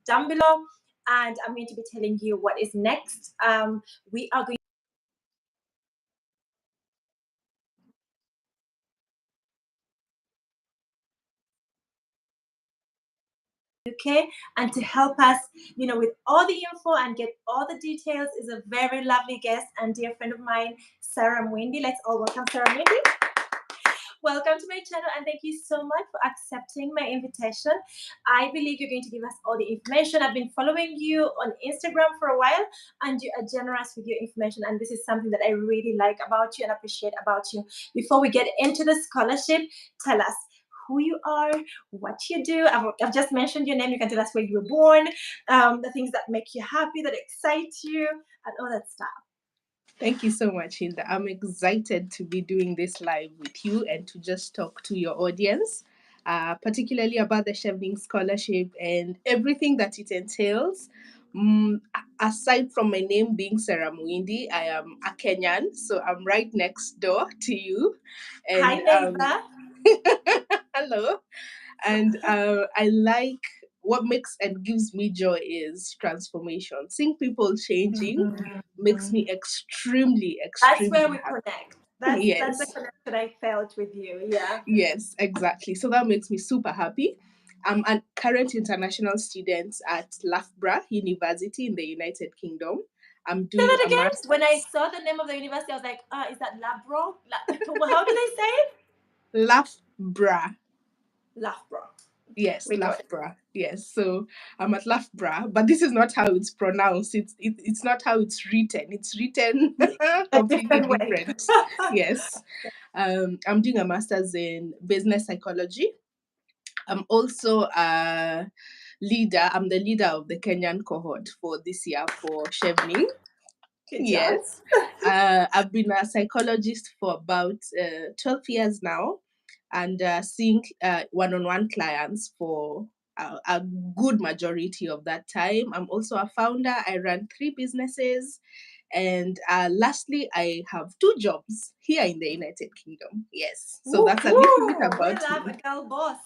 down below, and I'm going to be telling you what is next. We are going UK, and to help us, with all the info and get all the details is a very lovely guest and dear friend of mine, Serah Muindi. Let's all welcome Serah Muindi. Welcome to my channel, and thank you so much for accepting my invitation. I believe you're going to give us all the information. I've been following you on Instagram for a while, and you are generous with your information, and this is something that I really like about you and appreciate about you. Before we get into the scholarship, tell us who you are, what you do. I've just mentioned your name. You can tell us where you were born, the things that make you happy, that excite you, and all that stuff. Thank you so much, Hilda. I'm excited to be doing this live with you and to just talk to your audience, particularly about the Chevening Scholarship and everything that it entails. Aside from my name being Serah Muindi, I am a Kenyan, so I'm right next door to you. And, hi, neighbor. Hello. And I like what makes and gives me joy is transformation. Seeing people changing makes me extremely That's where we happy. connect. That's Yes. the connection I felt with you. Yeah. Yes, exactly. So that makes me super happy. I'm a current international student at Loughborough University in the United Kingdom. I'm Say doing that a again. master's. When I saw the name of the university, I was like, is that Labro? How do they say it? Loughborough. Loughborough. Yes, We got it. Loughborough. Yes, so I'm at Loughborough, but this is not how it's pronounced. It's not how it's written. It's written A completely different way. different. Yes, I'm doing a master's in business psychology. I'm also a leader. I'm the leader of the Kenyan cohort for this year for Chevening. Good job. Yes, I've been a psychologist for about 12 years now, and seeing one-on-one clients for a good majority of that time. I'm also a founder. I run 3 businesses. And lastly, I have 2 jobs here in the United Kingdom. Yes. So that's a little bit about we love me. a girl boss.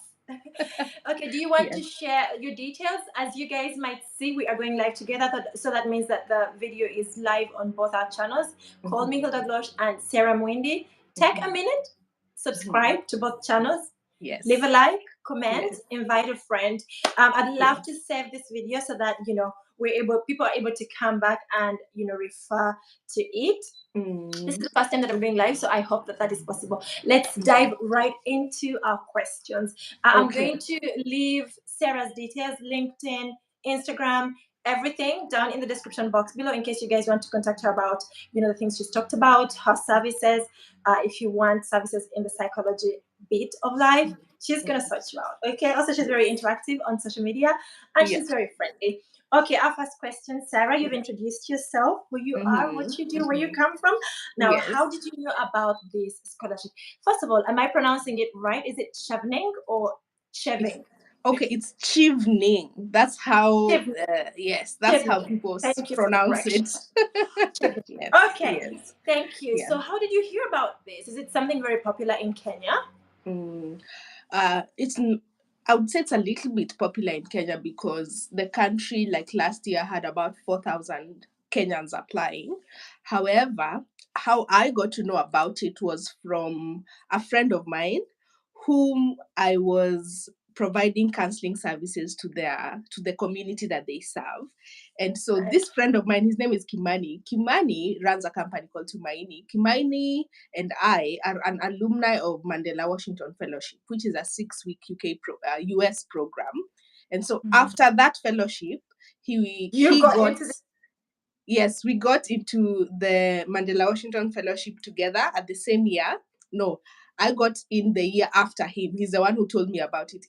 Okay, do you want Yes. to share your details? As you guys might see, we are going live together. So that means that the video is live on both our channels. Call me Hilda Glosh and Serah Muindi. Take a minute, subscribe to both channels. Yes. Leave a like, comment, Yes. invite a friend. I'd love to save this video so that people are able to come back and refer to it. This is the first time that I'm going live, so I hope that is possible. Let's dive right into our questions. I'm going to leave Serah's details, LinkedIn, Instagram, everything down in the description box below in case you guys want to contact her about the things she's talked about, her services. If you want services in the psychology bit of life, she's gonna search you out. Okay. Also, she's very interactive on social media and she's very friendly. Okay, our first question, Serah, you've introduced yourself, who you are, what you do, where you come from. Now, Yes. how did you know about this scholarship? First of all, am I pronouncing it right? Is it Chevening or Chevening? Okay, it's Chevening. That's how. Chevening. Yes, that's how Chevening. people Thank you for the pronounce correction. it. Chevening. Yes. Okay. Yes. Thank you. Yeah. So, how did you hear about this? Is it something very popular in Kenya? It's. I would say it's a little bit popular in Kenya because the country, like last year, had about 4,000 Kenyans applying. However, how I got to know about it was from a friend of mine whom I was providing counseling services to the community that they serve. And so this friend of mine, his name is Kimani. Kimani runs a company called Tumaini. Kimani and I are an alumni of Mandela Washington Fellowship, which is a 6-week US program. And so after that fellowship, he got yes, we got into the Mandela Washington Fellowship together at the same year. No, I got in the year after him. He's the one who told me about it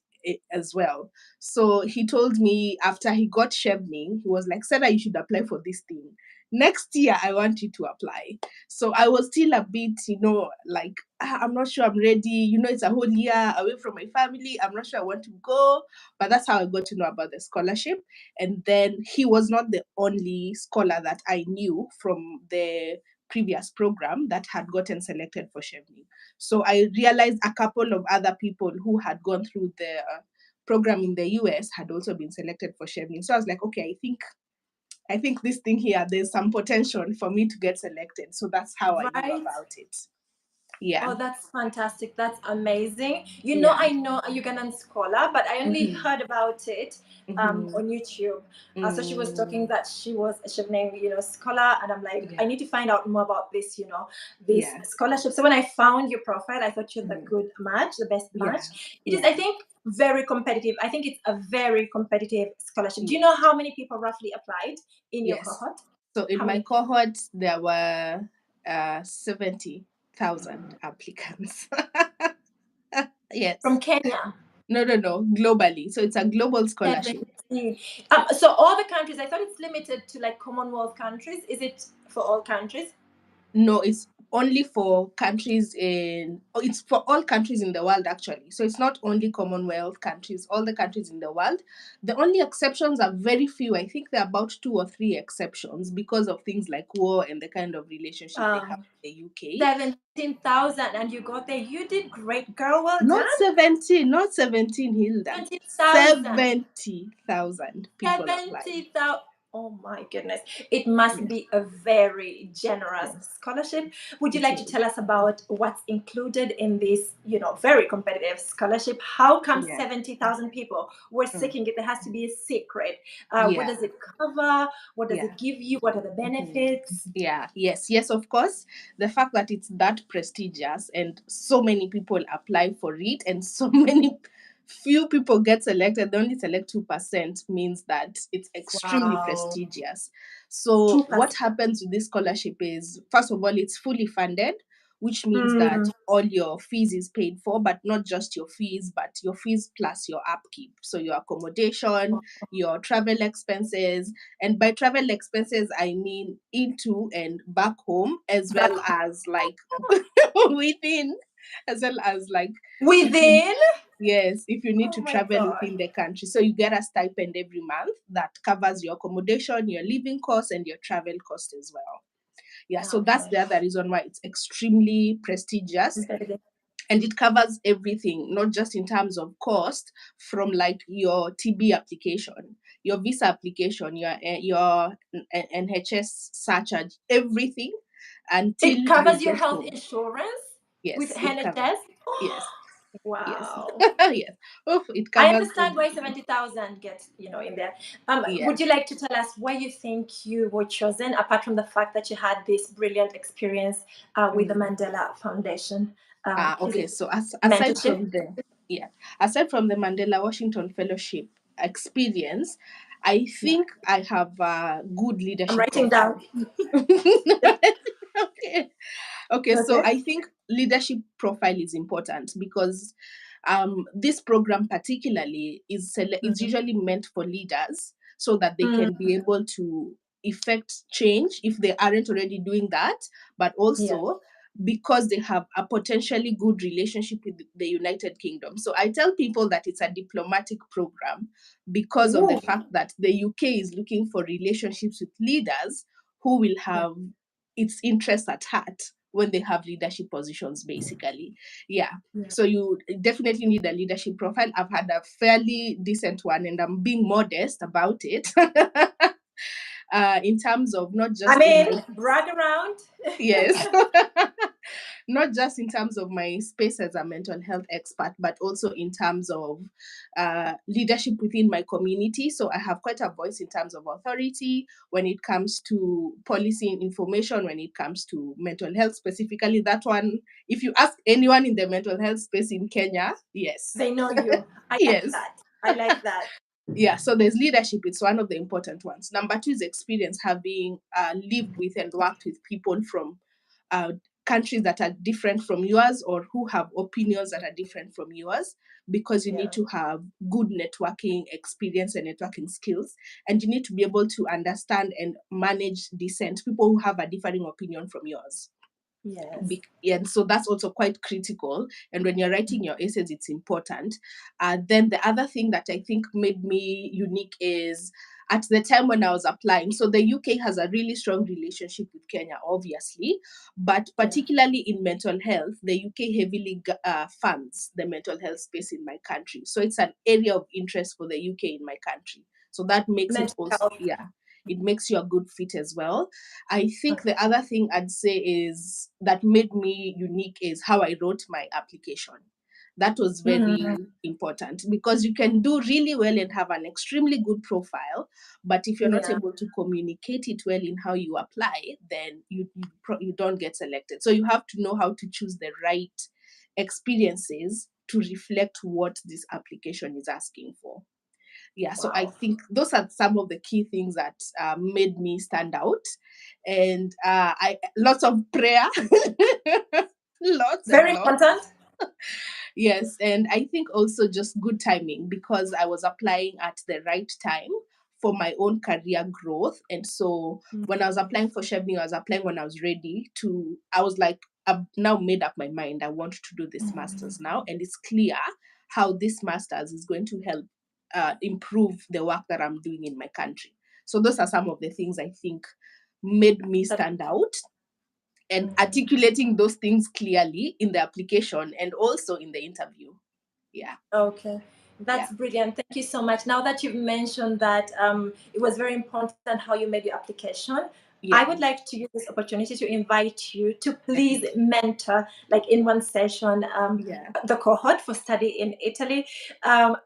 as well. So he told me after he got Chevening, he was like, Sarah, you should apply for this thing. Next year, I want you to apply. So I was still a bit, like, I'm not sure I'm ready. It's a whole year away from my family. I'm not sure I want to go. But that's how I got to know about the scholarship. And then he was not the only scholar that I knew from the previous program that had gotten selected for Chevening. So I realized a couple of other people who had gone through the program in the US had also been selected for Chevening. So I was like, okay, I think this thing here, there's some potential for me to get selected. So that's how I knew Right. about it. Yeah. Oh, that's fantastic. That's amazing. Yeah. I know a Ugandan scholar, but I only Mm-hmm. heard about it Mm-hmm. on YouTube. So she was talking Mm. that she was a Chevening, scholar, and I'm like, I Yeah. need to find out more about this, this Yeah. scholarship. So when I found your profile, I thought you're the Mm. good match, the best Yeah. match. It is, I Yeah. think, very competitive. I think it's a very competitive scholarship. Do you know Yes. how many people roughly applied in your Yes. cohort? So in How my many? cohort, there were 70,000 applicants. Yes. From Kenya? No, no, no. Globally. So it's a global scholarship. 17. So all the countries, I thought it's limited to like Commonwealth countries. Is it for all countries? No, it's only for countries in, oh, it's for all countries in the world, actually. So it's not only Commonwealth countries, all the countries in the world. The only exceptions are very few. I think there are about 2 or 3 exceptions because of things like war and the kind of relationship they have with the UK. 17,000, and you got there. You did great, girl. Well Not done. 17, not 17, Hilda. 20,000. 70,000 people applied. 70,000. Oh my goodness. It must Yeah, be a very generous yes, scholarship. Would you it like to is. tell us about what's included in this, very competitive scholarship? How come Yeah. 70,000 people were Mm. seeking it? There has to be a secret. What Yeah. does it cover? What does Yeah. it give you? What are the Mhm. benefits? Yeah, yes, of course. The fact that it's that prestigious and so many people apply for it and so many few people get selected, they only select 2%, means that it's extremely Wow. prestigious. So, what 2%. happens with this scholarship is, first of all, it's fully funded, which means that Mm. all your fees is paid for, but not just your fees, but your fees plus your upkeep. So, your accommodation, your travel expenses, and by travel expenses, I mean into and back home, as Back well as like within, as well as like if you, within? yes, if you need Oh to my travel God. within the country. So you get a stipend every month that covers your accommodation, your living costs, and your travel cost as well. Yeah, so that's Okay. the other reason why it's extremely prestigious, Competitive. and it covers everything, not just in terms of cost, from like your TB application, your visa application, your NHS surcharge, everything until It you covers your get health home. insurance with Yes, it covers. NHS. Yes, yes, Wow. yes. Oh, it I covers understand why everything. 70,000 get, in there. Yeah. Would you like to tell us why you think you were chosen, apart from the fact that you had this brilliant experience with the Mm. Mandela Foundation? Is Okay. it So mentorship? aside from the Mandela Washington Fellowship experience, I Yeah. think I have a good I'm leadership writing down. profile. Okay. Okay, so Okay. I think leadership profile is important because this program particularly is Mhm. usually meant for leaders so that they Mm, can be able to effect change if they aren't already doing that, but yeah. also because they have a potentially good relationship with the United Kingdom. So I tell people that it's a diplomatic program because of the Ooh. fact that the UK is looking for relationships with leaders who will Yeah. have its interests at heart when they have leadership positions, basically. Yeah. Yeah. So you definitely need a leadership profile. I've had a fairly decent one, and I'm being modest about it. In terms of not I just in mean, my, brag around. yes, not just in terms of my space as a mental health expert, but also in terms of leadership within my community. So I have quite a voice in terms of authority when it comes to policy and information, when it comes to mental health specifically. That one, if you ask anyone in the mental health space in Kenya, yes. They know you. I like Yes. that. I like that. Yeah, so there's leadership. It's one of the important ones. Number two is experience, having lived with and worked with people from uh, countries that are different from yours or who have opinions that are different from yours, because you need Yeah. to have good networking experience and networking skills. And you need to be able to understand and manage dissent, people who have a differing opinion from yours. Yes. And so that's also quite critical. And when you're writing your essays, it's important. Then the other thing that I think made me unique is at the time when I was applying. So the UK has a really strong relationship with Kenya, obviously, but particularly in mental health, the UK heavily funds the mental health space in my country. So it's an area of interest for the UK in my country. So that makes it Mental also, health. yeah, it makes you a good fit as well. I think Okay. the other thing I'd say is that made me unique is how I wrote my application. That was very important because you can do really well and have an extremely good profile, but if you're not Yeah. able to communicate it well in how you apply, then you don't get selected. So you have to know how to choose the right experiences to reflect what this application is asking for. Yeah, so I Wow. think those are some of the key things that made me stand out, and I lots of prayer, lots and Very lots. important. Yes, and I think also just good timing because I was applying at the right time for my own career growth. And so when I was applying for Chevening, I was applying when I was ready to, I was like, I've now made up my mind. I want to do this master's now. And it's clear how this master's is going to help improve the work that I'm doing in my country. So those are some of the things I think made me That, stand out, and articulating those things clearly in the application and also in the interview. Yeah. okay. Yeah. That's brilliant. Thank you so much. Now that you've mentioned that it was very important how you made your application, I Yeah. would like to use this opportunity to invite you to please mentor, like in one session, Yeah. the cohort for study in Italy.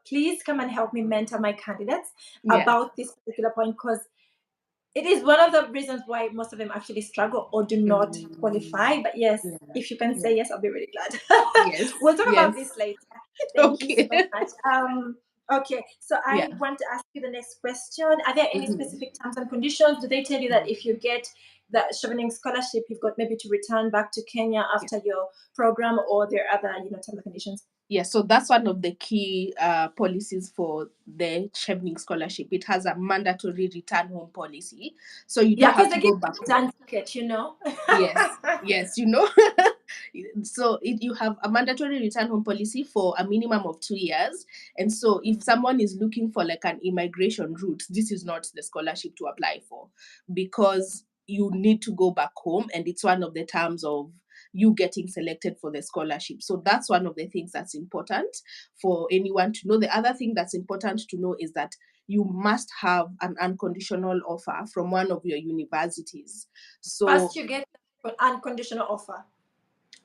Please come and help me mentor my candidates Yeah. about this particular point because it is one of the reasons why most of them actually struggle or do not qualify. But yes, Yeah. if you can Yeah. say yes, I'll be really glad. Yes. We'll talk Yes. about this later. Thank you Okay. so much. Okay, so Yeah. I want to ask you the next question. Are there any Mhm. specific terms and conditions? Do they tell you that if you get the Chevening scholarship, you've got maybe to return back to Kenya after your program, or there are other terms and conditions? Yeah, so that's one of the key policies for the Chevening scholarship. It has a mandatory return home policy, so you Yeah, don't have because to they give go back you a home. return ticket. Yes, yes, so you have a mandatory return home policy for a minimum of 2 years. And so if someone is looking for like an immigration route, this is not the scholarship to apply for because you need to go back home, and it's one of the terms of you getting selected for the scholarship. So that's one of the things that's important for anyone to know. The other thing that's important to know is that you must have an unconditional offer from one of your universities. So First, you get an unconditional offer.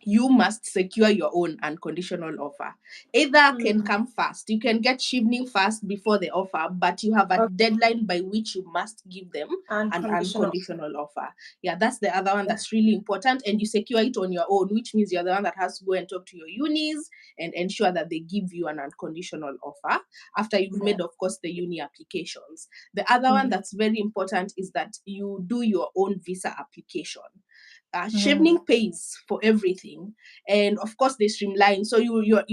you must secure your own unconditional offer. Either can Mm. come fast. You can get Chevening fast before the offer, but you have a Okay. deadline by which you must give them an Unconditional. unconditional offer. Yeah, that's the other one Yeah. that's really important. And you secure it on your own, which means you're the one that has to go and talk to your unis and ensure that they give you an unconditional offer after you've Yeah. made, of course, the uni applications. The other one that's very important is that you do your own visa application. Chevening pays for everything, and of course they streamline. So you're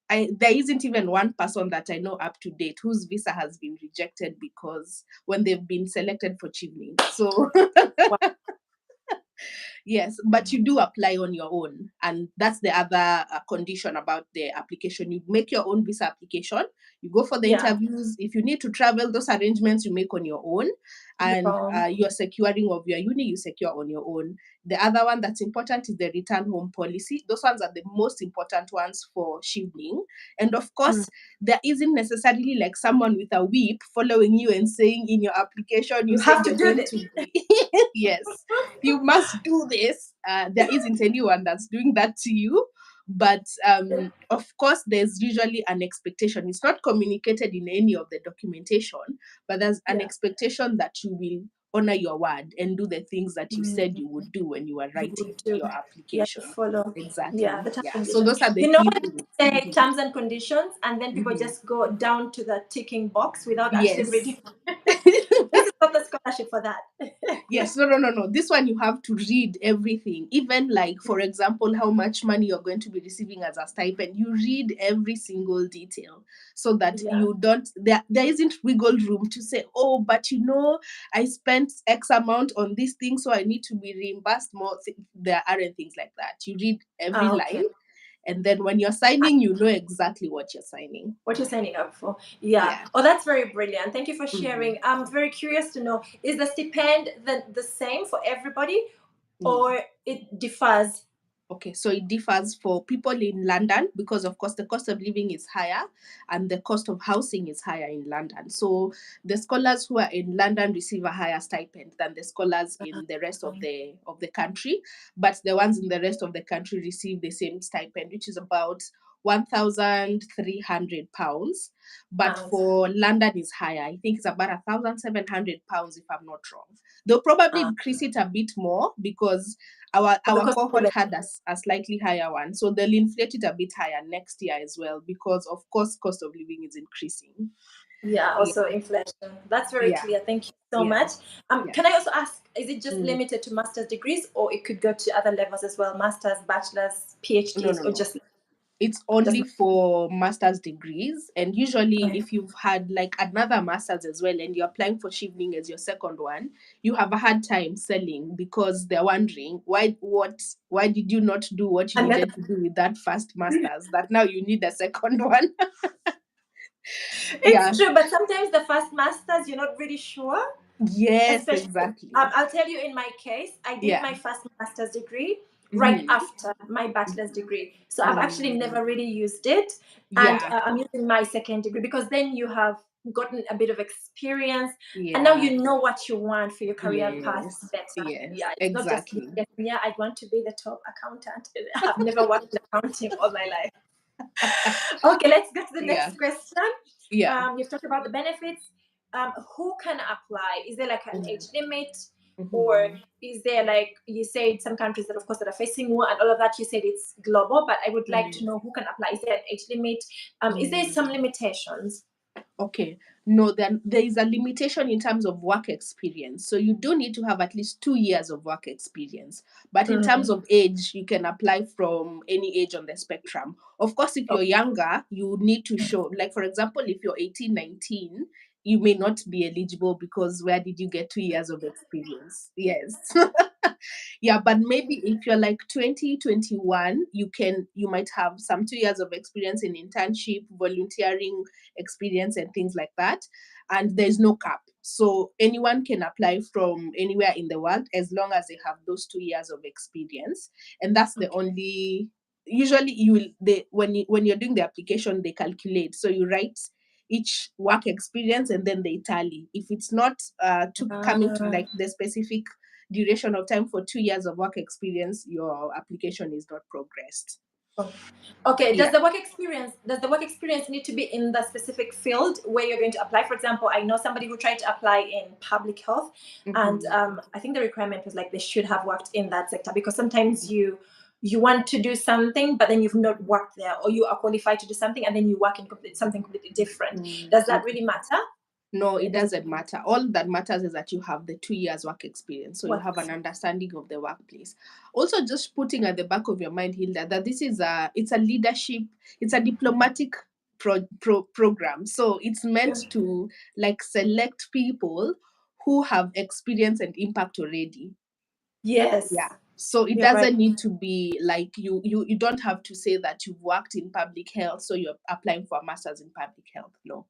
there isn't even one person that I know up to date whose visa has been rejected because when they've been selected for Chevening. So Wow. yes, but you do apply on your own. And that's the other condition about the application. You make your own visa application, you go for the Yeah. interviews. If you need to travel, those arrangements you make on your own. And Your your securing of your uni, you secure on your own. The other one that's important is the return home policy. Those ones are the most important ones for Chevening. And of course, there isn't necessarily like someone with a whip following you and saying in your application, you you said have to you're do going this. to be. Yes, you must do this. There isn't anyone that's doing that to you. But of course, there's usually an expectation. It's not communicated in any of the documentation, but there's an Yeah. expectation that you will honor your word and do the things that you said you would do when you were You writing would do. your Yeah, application. follow. Yeah, Exactly. the terms Yeah. and So conditions. those are the You know key when things. you say terms and conditions, and then people Mhm. just go down to the ticking box without actually Yes. reading. This is not the scholarship for that. Yes, no. This one you have to read everything. Even like, for example, how much money you're going to be receiving as a stipend. You read every single detail so that Yeah. you don't there isn't wiggle room to say, oh, but I spent X amount on this thing, so I need to be reimbursed more. There aren't things like that. You read every Ah, okay. line And then when you're signing, you know exactly what you're signing. What you're signing up for. Yeah. Yeah. Oh, that's very brilliant. Thank you for Mhm. sharing. I'm very curious to know, is the stipend the same for everybody, Yeah. or it differs? Okay, so it differs for people in London because, of course, the cost of living is higher and the cost of housing is higher in London. So the scholars who are in London receive a higher stipend than the scholars in the rest of the country. But the ones in the rest of the country receive the same stipend, which is about £1,300. But Pounds. for London is higher. I think it's about £1,700 if I'm not wrong. They'll probably increase it a bit more because our Because cohort had a slightly higher one, so they'll inflate it a bit higher next year as well because of course cost of living is increasing. yeah, Yeah, also inflation. That's very yeah, clear. Thank you so yeah, much. yeah. Can I also ask, is it just Mm. limited to master's degrees, or it could go to other levels as well, masters, bachelors, No, PhDs, no, or no. just It's only for master's degrees, and usually if you've had like another master's as well and you're applying for Chevening as your second one, you have a hard time selling because they're wondering why did you not do what you another? needed to do with that first master's that now you need a second one. Yeah. It's true, but sometimes the first masters you're not really sure. Yes, Especially, exactly. I'll tell you, in my case, I did Yeah. my first master's degree right Mhm. after my bachelor's degree. So I've actually Mm. never really used it. And Yeah. I'm using my second degree because then you have gotten a bit of experience, and now Yeah. you know what you want for your career path Yes. better. Yes. Yeah, it's not just, Exactly. yes, yeah, I want to be the top accountant. I've never worked in accounting all my life. Okay, let's go to the Yeah. next question. Yeah. You've talked about the benefits. Who can apply? Is there like an age limit, or Mhm. is there, like you said, some countries that, of course, that are facing war and all of that? You said it's global, but I would like to Mm. know who can apply. Is there an age limit? Is there Mm. some limitations? Okay. No, then there is a limitation in terms of work experience. So you do need to have at least 2 years of work experience. But in terms of age, you can apply from any age on the spectrum. Of course, if you're younger, you need to show, like, for example, if you're 18, 19, you may not be eligible because where did you get 2 years of experience? Yes. Yeah, but maybe if you're like 20, 21, you might have some 2 years of experience in internship, volunteering experience and things like that. And there's no cap. So anyone can apply from anywhere in the world as long as they have those 2 years of experience. And that's the only, usually you will they when you're doing the application, they calculate. So you write each work experience and then they tally. If it's not coming to like the specific duration of time for 2 years of work experience, your application is not progressed. Okay, Yeah. does the work experience need to be in the specific field where you're going to apply? For example, I know somebody who tried to apply in public health, and I think the requirement was like they should have worked in that sector, because sometimes you want to do something but then you've not worked there, or you are qualified to do something and then you work in something completely different. Does that really matter? No, it It doesn't. doesn't matter. All that matters is that you have the 2 years work experience. So you What? have an understanding of the workplace. Also, just putting at the back of your mind, Hilda, that it's a leadership, it's a diplomatic program. So it's meant to like select people who have experience and impact already. Yes, Yeah. So it you're right. doesn't need to be like you don't have to say that you've worked in public health, so you're applying for a master's in public health. No.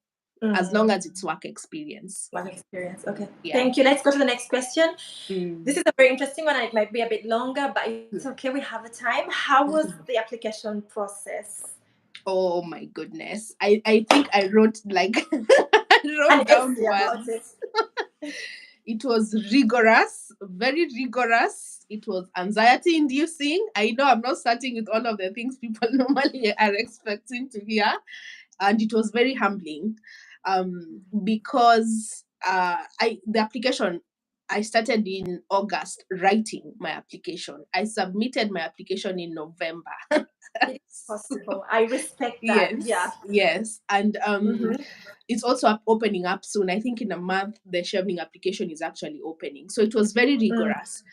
As long as it's work experience. Work experience. Okay. Yeah. Thank you. Let's go to the next question. This Mm. is a very interesting one, and it might be a bit longer, but it's okay. We have the time. How was the application process? Oh my goodness. I think I wrote like I An wrote down essay about it. words. It was rigorous, very rigorous. It was anxiety inducing. I know I'm not starting with all of the things people normally are expecting to hear. And it was very humbling because the application, I started in August writing my application. I submitted my application in November. It is possible. I respect that. Yeah. Yes, yes. And Mm-hmm. it's also opening up soon. I think in a month the Chevening application is actually opening. So it was very rigorous.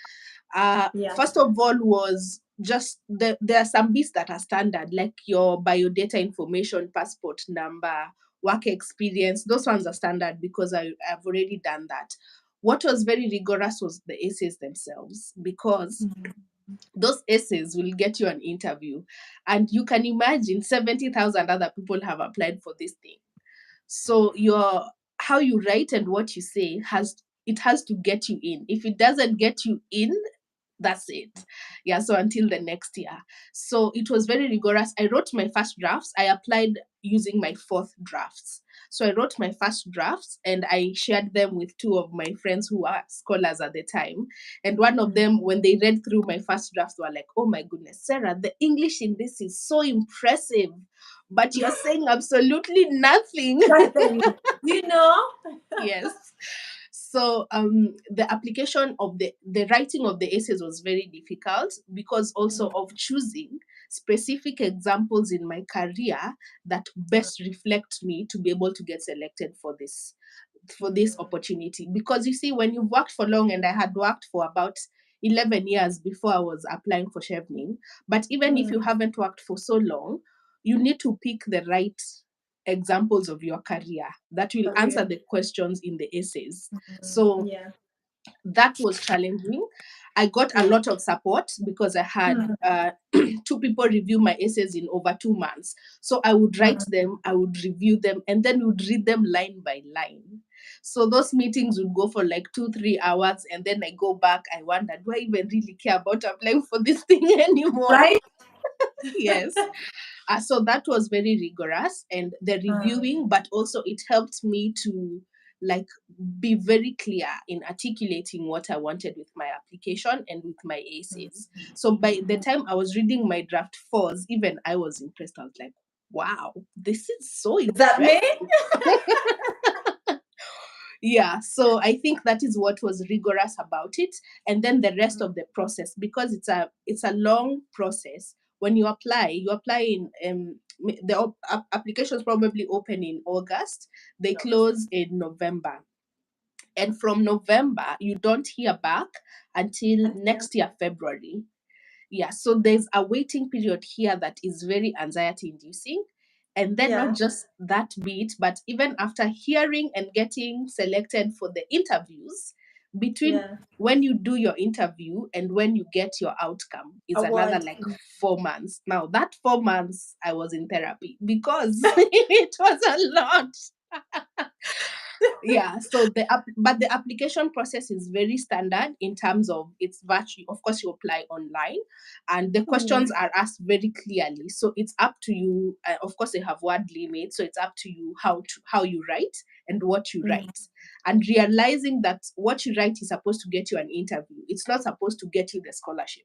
Yeah. First of all was just there are some bits that are standard, like your biodata information, passport number, work experience. Those ones are standard because I've already done that. What was very rigorous was the essays themselves, because those essays will get you an interview. And you can imagine 70,000 other people have applied for this thing. So your how you write and what you say has to get you in. If it doesn't get you in, that's it. Yeah, so until the next year. So it was very rigorous. I wrote my first drafts. I applied using my fourth drafts. So I wrote my first drafts and I shared them with two of my friends who are scholars at the time. And one of them, when they read through my first drafts, were like, "Oh my goodness, Serah, the English in this is so impressive, but you're saying absolutely nothing." Nothing. You know? Yes. So the application of the writing of the essays was very difficult because also of choosing specific examples in my career that best reflect me to be able to get selected for this opportunity. Because you see, when you've worked for long, and I had worked for about 11 years before I was applying for Chevening, but even if you haven't worked for so long, you need to pick the right examples of your career that will answer Career. the questions in the essays. So Yeah. that was challenging. I got a Yeah. lot of support because I had two people review my essays in over 2 months. So I would write them, I would review them, and then would read them line by line. So those meetings would go for like 2-3 hours, and then I go back. I wonder, do I even really care about applying for this thing anymore? Right? Yes. So that was very rigorous, and the reviewing, but also it helped me to like be very clear in articulating what I wanted with my application and with my essays. So by the time I was reading my draft fours, even I was impressed. I was like, wow, this is so Is that impressive. me? Yeah, so I think that is what was rigorous about it. And then the rest of the process, because it's a long process. When you apply in the applications probably open in August, they close in November, and from November you don't hear back until Until. next year February. Yeah, so there's a waiting period here that is very anxiety inducing. And then not Yeah. just that bit, but even after hearing and getting selected for the interviews, between Yeah. when you do your interview and when you get your outcome is another Award. like 4 months. Now, that 4 months I was in therapy because it was a lot. Yeah, so but the application process is very standard in terms of it's virtual. Of course, you apply online, and the questions are asked very clearly, so it's up to you. Of course, they have word limit, so it's up to you how you write and what you write, and realizing that what you write is supposed to get you an interview. It's not supposed to get you the scholarship.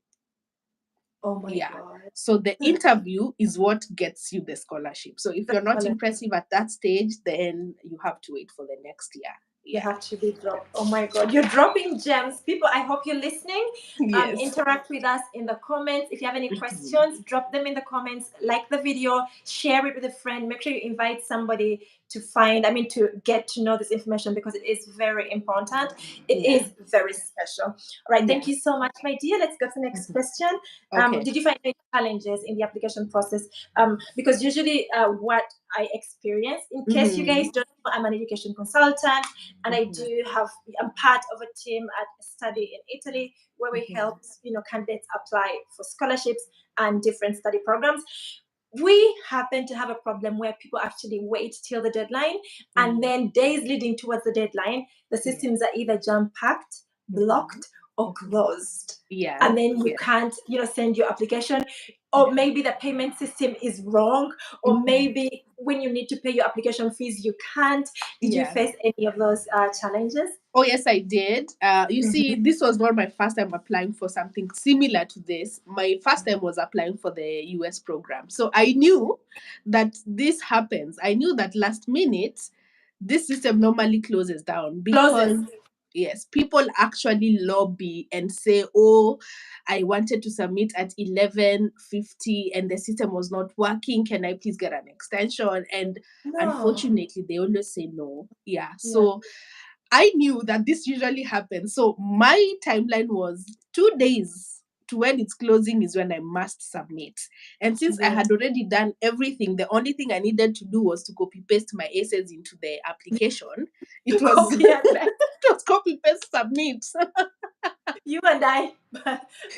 Oh my Yeah, God. so the interview is what gets you the scholarship. So if The you're not scholarship. impressive at that stage, then you have to wait for the next year. They Yeah. have to be dropped. Oh my God, you're dropping gems. People, I hope you're listening. Yes. Interact with us in the comments. If you have any Mhm. questions, drop them in the comments. Like the video, share it with a friend. Make sure you invite somebody to get to know this information because it is very important. It Yeah. is very special. All right, thank Yeah. you so much, my dear. Let's go to the next Mhm. question. Okay. Did you find any challenges in the application process? Because usually what I experience, in case you guys Mhm. don't know, I'm an education consultant and Mhm. I'm part of a team at study in Italy where we Mhm. help candidates apply for scholarships and different study programs. We happen to have a problem where people actually wait till the deadline, and Mhm. then days leading towards the deadline, the Yeah. systems are either jam packed, Mhm. blocked, or Mhm. closed, Yeah. and then you Yeah. can't send your application, or Yeah. maybe the payment system is wrong, or Mhm. maybe when you need to pay your application fees you can't. Did you Yeah. face any of those challenges? Oh, yes, I did. You see, this was not my first time applying for something similar to this. My first time was applying for the US program. So I knew that this happens. I knew that last minute, this system normally closes down because, Closes. yes, people actually lobby and say, oh, I wanted to submit at 11:50 and the system was not working. Can I please get an extension? And No. unfortunately, they always say no. Yeah. Yeah. So I knew that this usually happens. So my timeline was 2 days to when it's closing is when I must submit. And since I Yeah. had already done everything, the only thing I needed to do was to copy paste my essays into the application. It was Copy and paste. it was copy paste submit. You and I,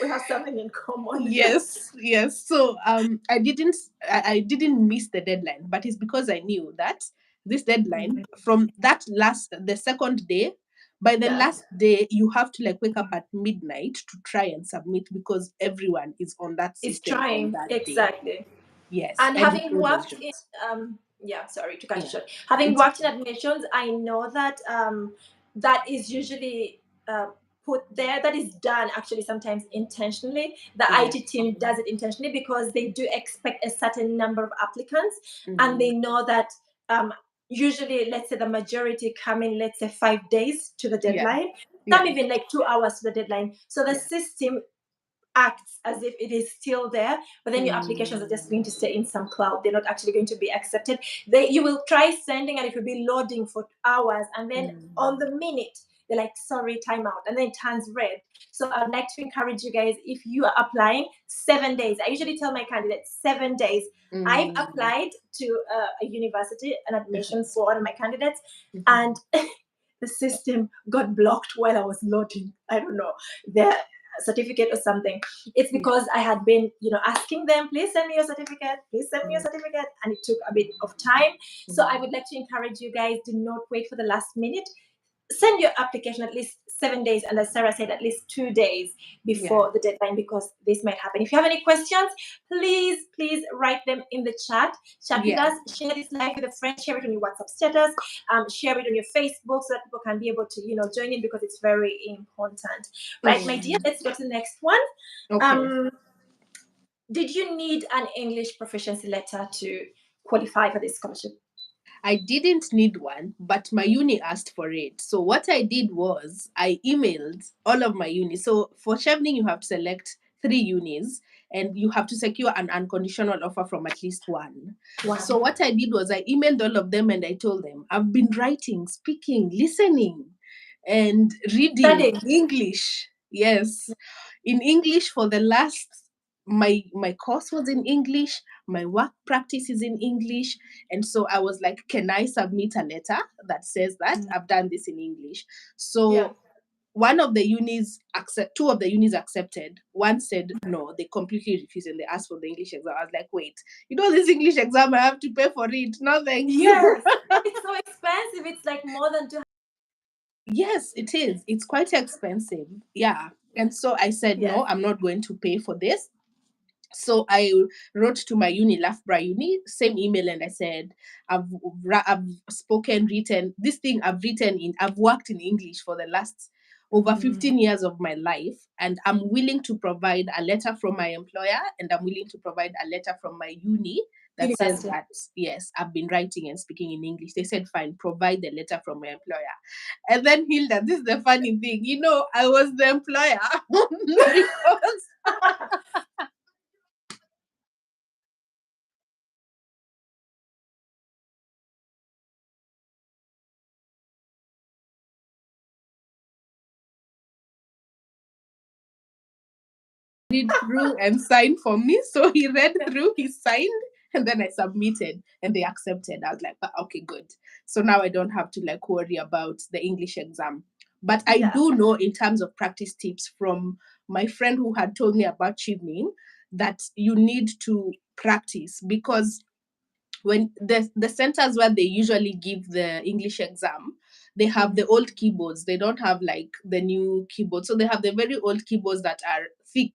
we have something in common. Yes, yes. So I didn't miss the deadline, but it's because I knew that this deadline from the second day, by the Yeah. last day you have to like wake up at midnight to try and submit because everyone is on that It's system on trying. that day. Exactly. Yes, And and it having was a worked in joke. yeah, sorry to cut you Yeah, short. Having it's worked in okay. admissions, I know that that is usually put there. That is done actually sometimes intentionally. The Yeah. IT team does it intentionally because they do expect a certain number of applicants, and Mhm. they know that um, usually, let's say the majority come in, let's say 5 days to the Yeah, deadline. Some yeah, even like 2 hours to the deadline. So the yeah. system acts as if it is still there, but then your applications are just going to Mm. stay in some cloud. They're not actually going to be accepted. You will try sending and it will be loading for hours, and then on the minute they're like, sorry, timeout, and then it turns red. So I'd like to encourage you guys, if you are applying, 7 days. I usually tell my candidates 7 days. I've Mm. applied to a university, an admission for one of my candidates, Mhm. and the system got blocked while I was loading. I don't know, their certificate or something. It's Yeah. because I had been, asking them, please send me your certificate, please send me your Mm. certificate, and it took a bit of time. So I Mm. would like to encourage you guys, do not wait for the last minute. Send your application at least 7 days, and as Serah said, at least 2 days Yeah. before the deadline, because this might happen. If you have any questions, please write them in the chat with Yeah. us. Share this live with a friend, share it on your WhatsApp status, share it on your Facebook, so that people can be able to join in, because it's very important. Right, my dear, Mm. let's go to the next one. Okay. um did you need an English proficiency letter to qualify for this scholarship? I didn't need one, but my uni asked for it. So what I did was I emailed all of my unis. So for Chevening, you have to select 3 unis and you have to secure an unconditional offer from at least one. Wow. So what I did was I emailed all of them and I told them, I've been writing, speaking, listening, and reading Studying. English. Yes. In English for the last my course was in English, my work practice is in English, and so I was like, can I submit a letter that says that I've done this in English? Yeah. So two of the unis accepted. One said no, they completely refused and they asked for the English exam. I was like, wait, this English exam, I have to pay for it. No, thank you. Yes. It's so expensive. It's like more than two. Yes, it is. It's quite expensive. Yeah. And so I said, Yes. no, I'm not going to pay for this. So I wrote to my uni, Loughborough Uni, same email, and I said, I've spoken, written this thing. I've worked in English for the last over 15 years of my life, and I'm willing to provide a letter from my employer, and I'm willing to provide a letter from my uni that says University. that yes, I've been writing and speaking in English. They said, fine, provide the letter from my employer. And then Hilda, this is the funny thing, I was the employer because read through and sign for me. So he read through, he signed, and then I submitted and they accepted. I was like, okay, good. So now I don't have to like worry about the English exam. But I Yeah. do know in terms of practice tips from my friend who had told me about Chevening that you need to practice because when the centers where they usually give the English exam, they have the old keyboards. They don't have like the new keyboards. So they have the very old keyboards that are thick.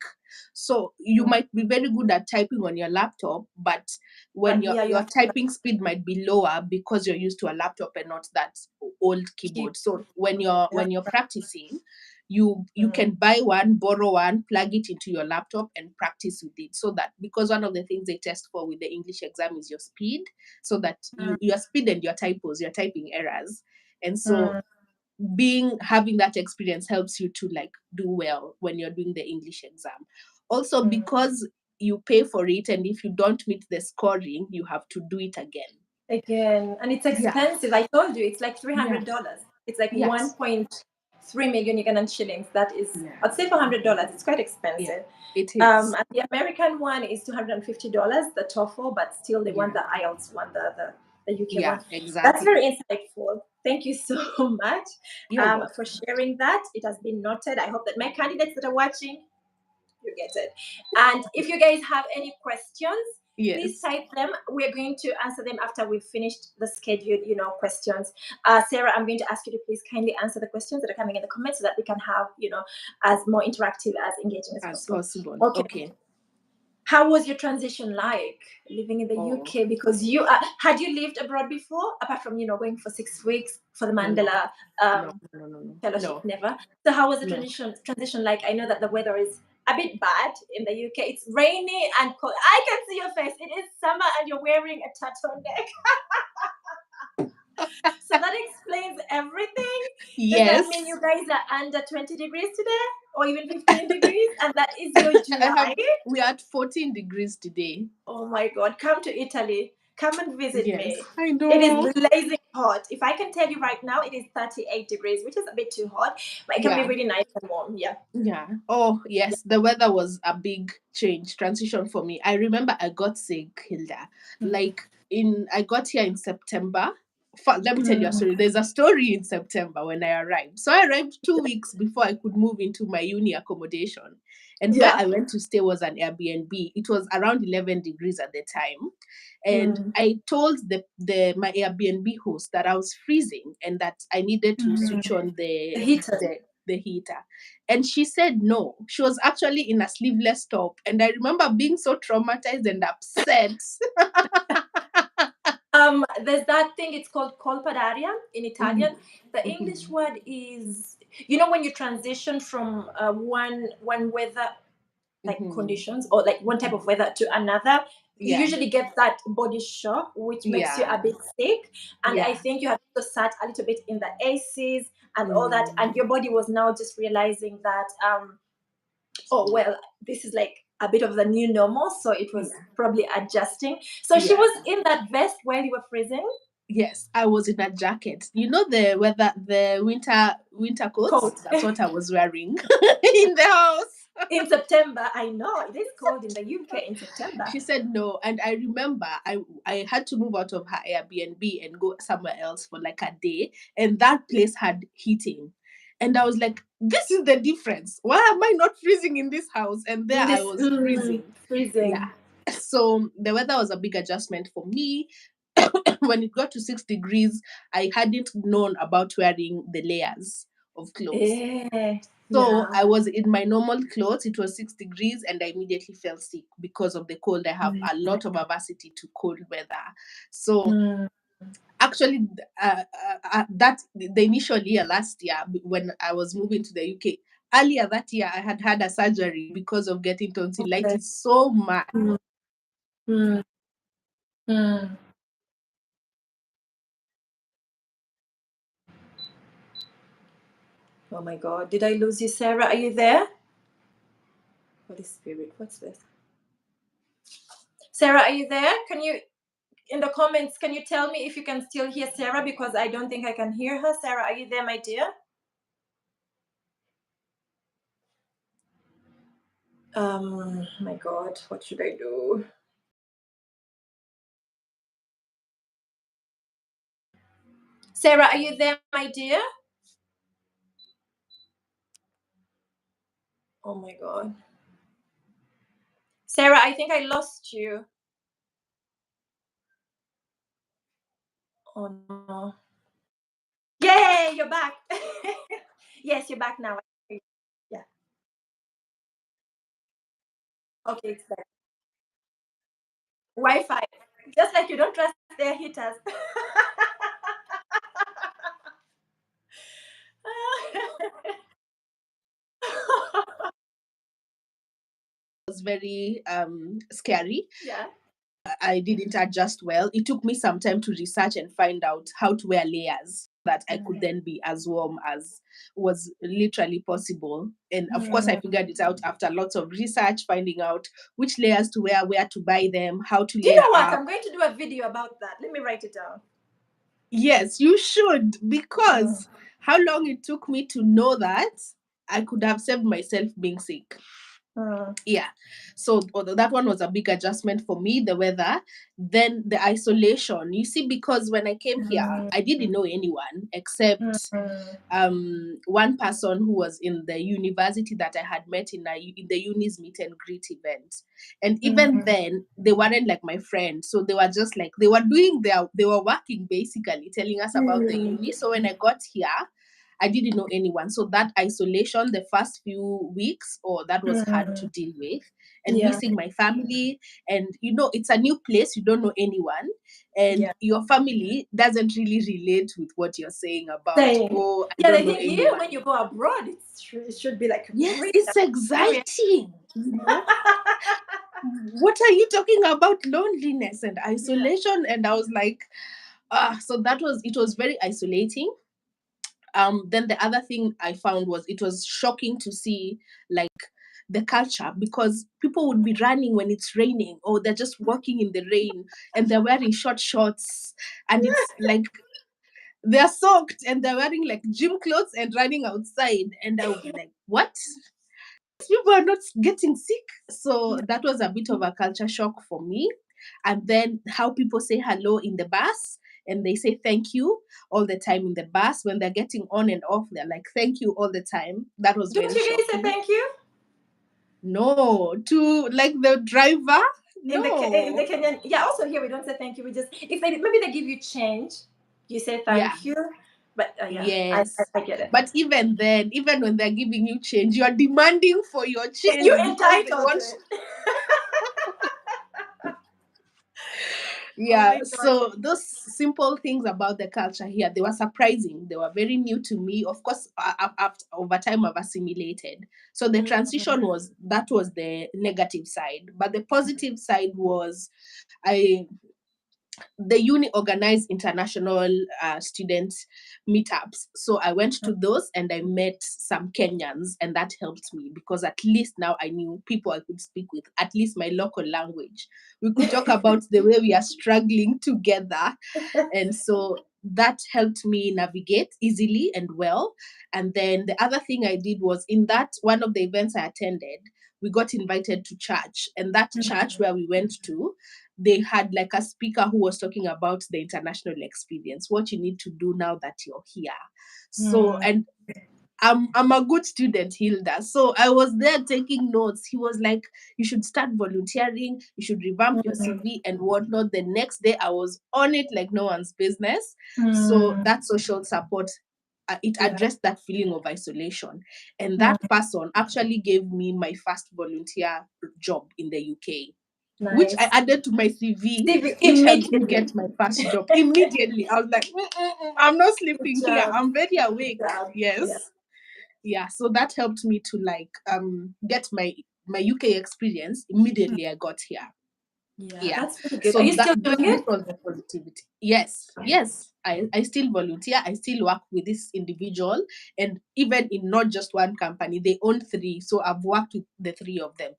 So you might be very good at typing on your laptop, but when But your yeah, you your have to typing speed might be lower because you're used to a laptop and not that old keep. keyboard. So when you're practicing, you Mm. can buy one, borrow one, plug it into your laptop and practice with it. So that because one of the things they test for with the English exam is your speed, so that your speed and your typos, your typing errors. And so having that experience helps you to like do well when you're doing the English exam. Also because you pay for it and if you don't meet the scoring, you have to do it again. Again, and it's Yeah. expensive. I told you, it's like Yeah. $300. It's like Yes. 1.3 million Ugandan shillings. That is, Yeah. I'd say $400. It's quite Yeah. expensive. It is. And the American one is $250, the TOEFL, but still they want Yeah. the IELTS one, the the UK Yeah, one. exactly. That's very insightful. Thank you so much You're for sharing that. It has been noted. I hope that my candidates that are watching, you get it. And if you guys have any questions, please yes. type them. We're going to answer them after we've finished the scheduled, questions. Serah, I'm going to ask you to please kindly answer the questions that are coming in the comments so that we can have, as more interactive, as engaging as possible. Okay. How was your transition like living in the UK? Because you had you lived abroad before, apart from going for 6 weeks for the Mandela No. fellowship? Never. So how was the No. transition like? I know that the weather is a bit bad in the UK. It's rainy and cold. I can see your face. It is summer and you're wearing a turtleneck. So that explains everything. Does that mean you guys are under 20 degrees today? Or even 15 degrees? And that is your July? We are at 14 degrees today. Oh my God, come to Italy. Come and visit me. I know. It is blazing hot. If I can tell you right now, it is 38 degrees, which is a bit too hot, but it can be really nice and warm. Yeah. Yeah. Oh, yes. The weather was a big transition for me. I remember I got sick, Hilda. I got here in September. Let me tell you a story. There's a story in September when I arrived. So I arrived 2 weeks before I could move into my uni accommodation. And where I went to stay was an Airbnb. It was around 11 degrees at the time. And I told my Airbnb host that I was freezing and that I needed to switch on the heater. And she said no. She was actually in a sleeveless top. And I remember being so traumatized and upset. There's that thing, it's called colpa d'aria in Italian. The English word is, when you transition from one weather conditions or like one type of weather to another, you usually get that body shock, which makes you a bit sick. And I think you have to sat a little bit in the ACs and all that, and your body was now just realizing that this is like a bit of the new normal, so it was probably adjusting. So she was in that vest while you were freezing. Yes, I was in a jacket. You know the winter coats? That's what I was wearing in the house. In September, I know it is cold in the UK in September. She said no, and I remember I had to move out of her Airbnb and go somewhere else for like a day, and that place had heating. And I was like, this is the difference. Why am I not freezing in this house? And there I was freezing. Yeah. So the weather was a big adjustment for me. When it got to 6 degrees, I hadn't known about wearing the layers of clothes. So I was in my normal clothes. It was 6 degrees and I immediately fell sick because of the cold. I have a lot of aversity to cold weather. So actually, that the initial year last year when I was moving to the UK, earlier that year I had a surgery because of getting tonsillitis so much. Oh my God, did I lose you, Serah? Are you there? Holy Spirit, what's this? Serah, are you there? Can you, in the comments, can you tell me if you can still hear Serah? Because I don't think I can hear her. Serah, are you there, my dear? My God, what should I do? Serah, are you there, my dear? Oh my God. Serah, I think I lost you. Oh no. Yay, you're back. Yes, you're back now. Yeah. Okay, it's back. Wi-Fi. Just like you don't trust their heaters. Was very scary. Yeah. I didn't adjust well. It took me some time to research and find out how to wear layers that I could then be as warm as was literally possible. And of course, I figured it out after lots of research, finding out which layers to wear, where to buy them, how to Do you layer know what? up. I'm going to do a video about that. Let me write it down. Yes, you should, because how long it took me to know that, I could have saved myself being sick. Yeah. So that one was a big adjustment for me, the weather. Then the isolation. You see, because when I came here, I didn't know anyone except one person who was in the university that I had met in the uni's meet and greet event. And even then, they weren't like my friends. So they were just like, they were working basically, telling us about the uni. So when I got here, I didn't know anyone. So that isolation, the first few weeks, that was hard to deal with. And Yeah. missing my family. And, it's a new place. You don't know anyone. And Yeah. your family doesn't really relate with what you're saying about, Same. oh, I Yeah, don't they know think here when anyone. you go abroad, it should be like a Yes, great it's experience. exciting. What are you talking about? Loneliness and Yeah. isolation. And I was like, so it was very isolating. Then the other thing I found was it was shocking to see like the culture, because people would be running when it's raining, or they're just walking in the rain and they're wearing short shorts, and it's like they're soaked and they're wearing like gym clothes and running outside, and I would be like, what? People are not getting sick. So Yeah. that was a bit of a culture shock for me. And then how people say hello in the bus, and they say thank you all the time in the bus. When they're getting on and off, they're like thank you all the time. That was Don't very you guys say shocking. thank you No, to like the driver, in the no. Kenyan? Yeah. Also here we don't say thank you. We just if they maybe they give you change, you say Yeah, thank you. But yeah, yes. I get it. But even then, even when they're giving you change, you're demanding for your change You're because they entitled to want. it. Oh Yeah, my god. so those simple things about the culture here, they were surprising. They were very new to me. Of course, after over time, I've assimilated. So the transition was the negative side, but the positive side was I the uni organized international student meetups. So I went to those and I met some Kenyans, and that helped me because at least now I knew people I could speak with, at least my local language. We could talk about the way we are struggling together, and so that helped me navigate easily and well. And then the other thing I did was, in that one of the events I attended, we got invited to church, and that church where we went to, they had like a speaker who was talking about the international experience, what you need to do now that you're here. So, and I'm a good student, Hilda. So I was there taking notes. He was like, you should start volunteering, you should revamp your CV and whatnot. The next day I was on it like no one's business. So that social support, it Yeah. addressed that feeling of isolation. And that person actually gave me my first volunteer job in the UK, which I Nice. added to my CV, Stevie, which helped me immediately. get my first job immediately. I was like, I'm not Good sleeping here. job. I'm very Good awake. job. Yeah. Yes. Yeah. So that helped me to like get my UK experience immediately I got here. Yeah, Yeah. that's really good. Are So you still this doing it? was the positivity. Yes. I still volunteer. I still work with this individual, and even in not just one company, they own three. So I've worked with the three of them.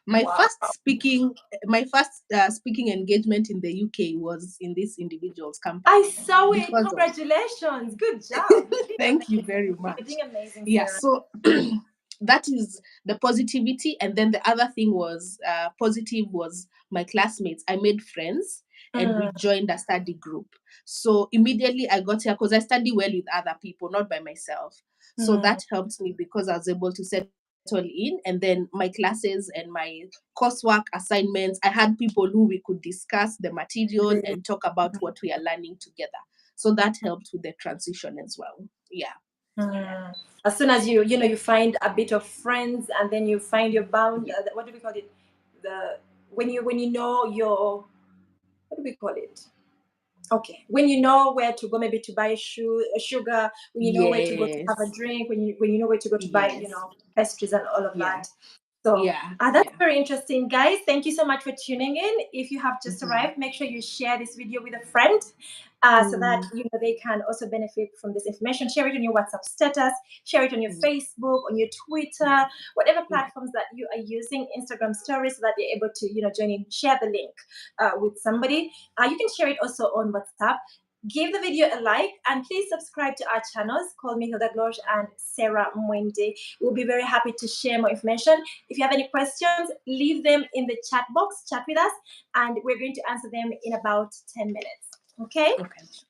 My Wow. first speaking my first speaking engagement in the UK was in this individual's I company saw it. because of. Congratulations. Good job. You're doing Thank you amazing. very You're much. doing amazing, Yeah, Sarah. so that is the positivity. And then the other thing was positive was my classmates. I made friends and we joined a study group. So immediately I got here because I study well with other people, not by myself. So Mm. that helped me because I was able to settle in. And then my classes and my coursework assignments, I had people who we could discuss the material Really. and talk about what we are learning together. So that helped with the transition as well. Yeah. As soon as you find a bit of friends, and then you find your bound. What do we call it? The when you know your what do we call it? Okay, when you know where to go, maybe to buy sugar, when you know where to go to have a Yes. drink, when you know where to go to buy, Yes. pastries and all of Yeah. that. So Yeah. that's Yeah. very interesting, guys. Thank you so much for tuning in. If you have just Mhm. arrived, make sure you share this video with a friend, so that Mm, they can also benefit from this information. Share it on your WhatsApp status, share it on your mm, Facebook, on your yeah. Twitter, whatever Yeah. platforms that you are using, Instagram stories, so that they're able to join in, share the link with somebody. You can share it also on WhatsApp. Give the video a like and please subscribe to our channels. Call me Hilda Glosh and Serah Muindi. We'll be very happy to share more information. If you have any questions, leave them in the chat box, chat with us, and we're going to answer them in about 10 minutes. Okay?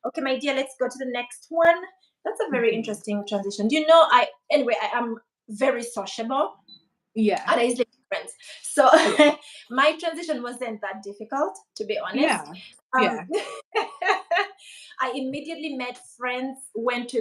Okay, my dear, let's go to the next one. That's a very interesting transition. Do you know, I am very sociable. Yeah. And I usually make friends. So my transition wasn't that difficult, to be honest. Yeah. I immediately met friends, went to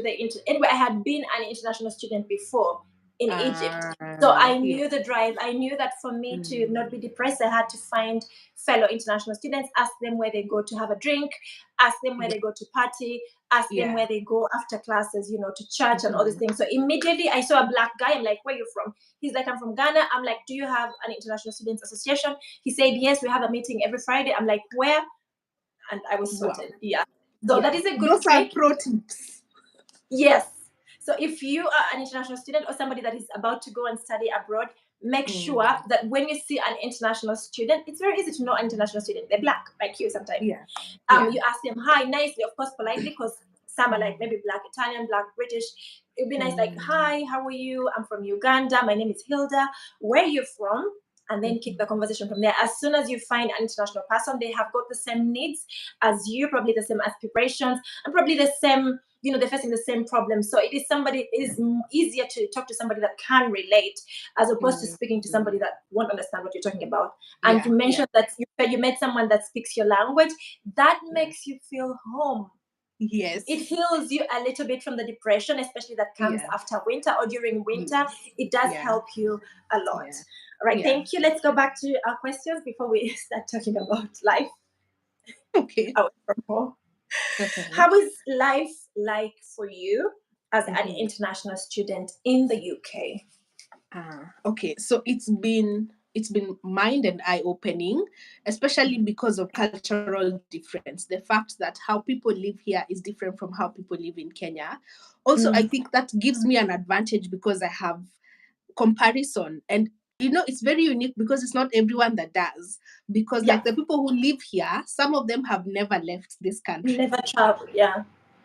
anyway, I had been an international student before in Egypt. So I knew the drive. I knew that for me to not be depressed, I had to find fellow international students, ask them where they go to have a drink, ask them where they go to party, ask them where they go after classes, to church and all these things. So immediately I saw a black guy. I'm like, where are you from? He's like, I'm from Ghana. I'm like, do you have an international students association? He said, yes, we have a meeting every Friday. I'm like, where? And I was sorted. Wow. Yeah. So that is a good trick. Those are pro tips. Yes. So if you are an international student or somebody that is about to go and study abroad, make sure that when you see an international student, it's very easy to know an international student. They're black, like you sometimes. You ask them hi nicely, of course, politely, because some are like maybe black Italian, black British. It'd be nice, like, hi, how are you? I'm from Uganda. My name is Hilda. Where are you from? And then keep the conversation from there. As soon as you find an international person, they have got the same needs as you, probably the same aspirations, and probably the same, they're facing the same problem. So it is easier to talk to somebody that can relate as opposed to speaking to somebody that won't understand what you're talking about. And you mentioned that you met someone that speaks your language. That makes you feel home. Yes. It heals you a little bit from the depression, especially that comes after winter or during winter. It does help you a lot. All right, thank you. Let's go back to our questions before we start talking about life. Okay. From home. How is life like for you as an international student in the UK? Okay, so it's been mind and eye opening, especially because of cultural difference. The fact that how people live here is different from how people live in Kenya. Also, I think that gives me an advantage because I have comparison, and it's very unique because it's not everyone that does. Because like the people who live here, some of them have never left this country. Never traveled,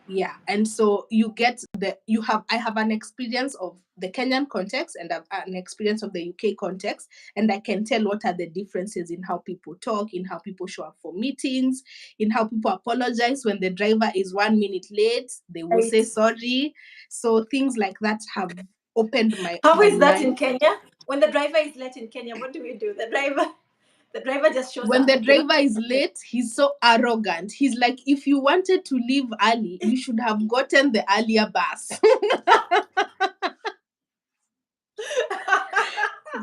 Yeah, and so I have an experience of the Kenyan context and an experience of the UK context, and I can tell what are the differences in how people talk, in how people show up for meetings, in how people apologize when the driver is 1 minute late. They will say sorry. So things like that have opened my How is that mind. in Kenya? When the driver is late in Kenya, what do we do? The driver just shows when up. the driver is late, he's so arrogant. He's like, if you wanted to leave early, you should have gotten the earlier bus.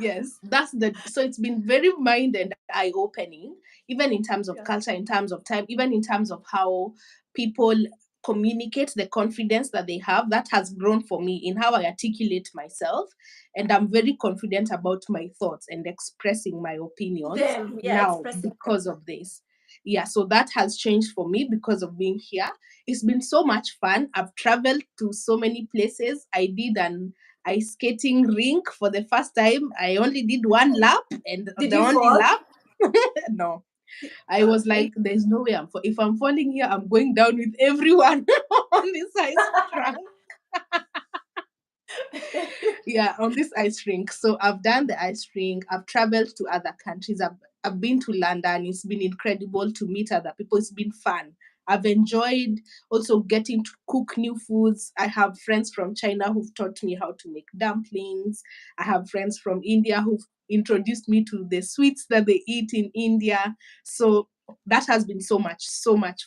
Yes, so it's been very mind and eye opening, even in terms of culture, in terms of time, even in terms of how people communicate, the confidence that they have. That has grown for me in how I articulate myself, and I'm very confident about my thoughts and expressing my opinions now because of this. Yeah, so that has changed for me because of being here. It's been so much fun. I've traveled to so many places. I did an ice skating rink for the first time. I only did one lap, and did the you only fall? lap, no. I was like, there's no way if I'm falling here, I'm going down with everyone on this ice rink. Yeah, on this ice rink. So I've done the ice rink. I've traveled to other countries. I've been to London. It's been incredible to meet other people. It's been fun. I've enjoyed also getting to cook new foods. I have friends from China who've taught me how to make dumplings. I have friends from India who've introduced me to the sweets that they eat in India. So that has been so much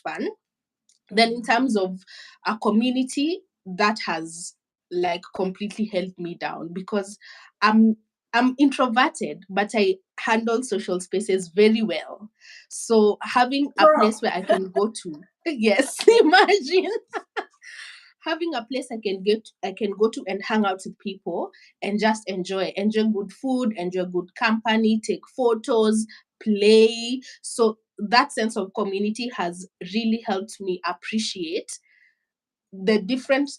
fun. Then in terms of a community, that has like completely held me down because I'm introverted, but I handle social spaces very well. So having a place where I can go to, yes, imagine having a place I can go to and hang out with people and just enjoy good food, enjoy good company, take photos, play. So that sense of community has really helped me appreciate the different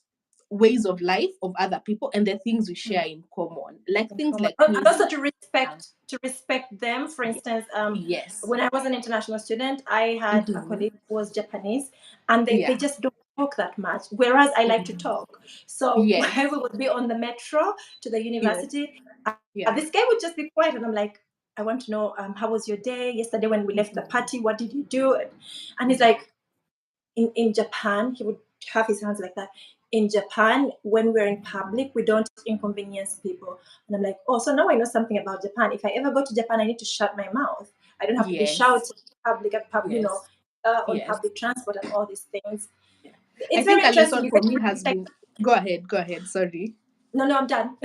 ways of life of other people and the things we share in common, like things like And also music. to respect them. For Ye- instance, yes. when I was an international student, I had a Mm-hmm. colleague who was Japanese, and they Yeah. just don't talk that much, whereas I like to Mhm. talk. So Yes. while we would be on the metro to the Yes. university, Yeah. this guy would just be quiet, and I'm like, I want to know, how was your day yesterday when we left the Mhm. party? What did you do? And he's Yeah. like, in Japan, he would have his hands like that. In Japan, when we're in public, we don't inconvenience people. And I'm like, oh, so now I know something about Japan. If I ever go to Japan, I need to shut my mouth. I don't have to be Yes. shouting public, Yes. on Yes. public transport and all these things. Yeah. I It's think very a interesting. lesson You for get to me really has like, been, go ahead, go ahead, sorry. no, no, I'm done.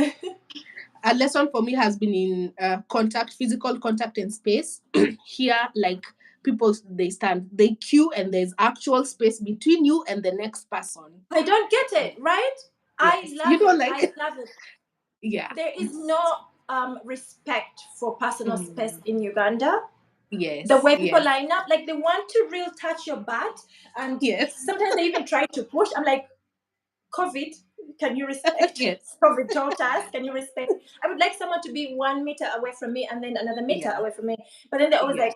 A lesson for me has been in contact, physical contact and space. Here, like people, they stand, they queue, and there's actual space between you and the next person. I don't get it, right? I Yes. You love know, it. I like, love it. yeah. There is It's, no respect for personal space mm, in Uganda. The yes. way people Yes. line up, like they want to real touch your butt, and Yes. sometimes they even try to push. I'm like, COVID, can you respect? Yes. COVID taught us, can you respect? I would like someone to be 1 meter away from me and then another meter Yeah. away from me. But then they're always Yeah. like,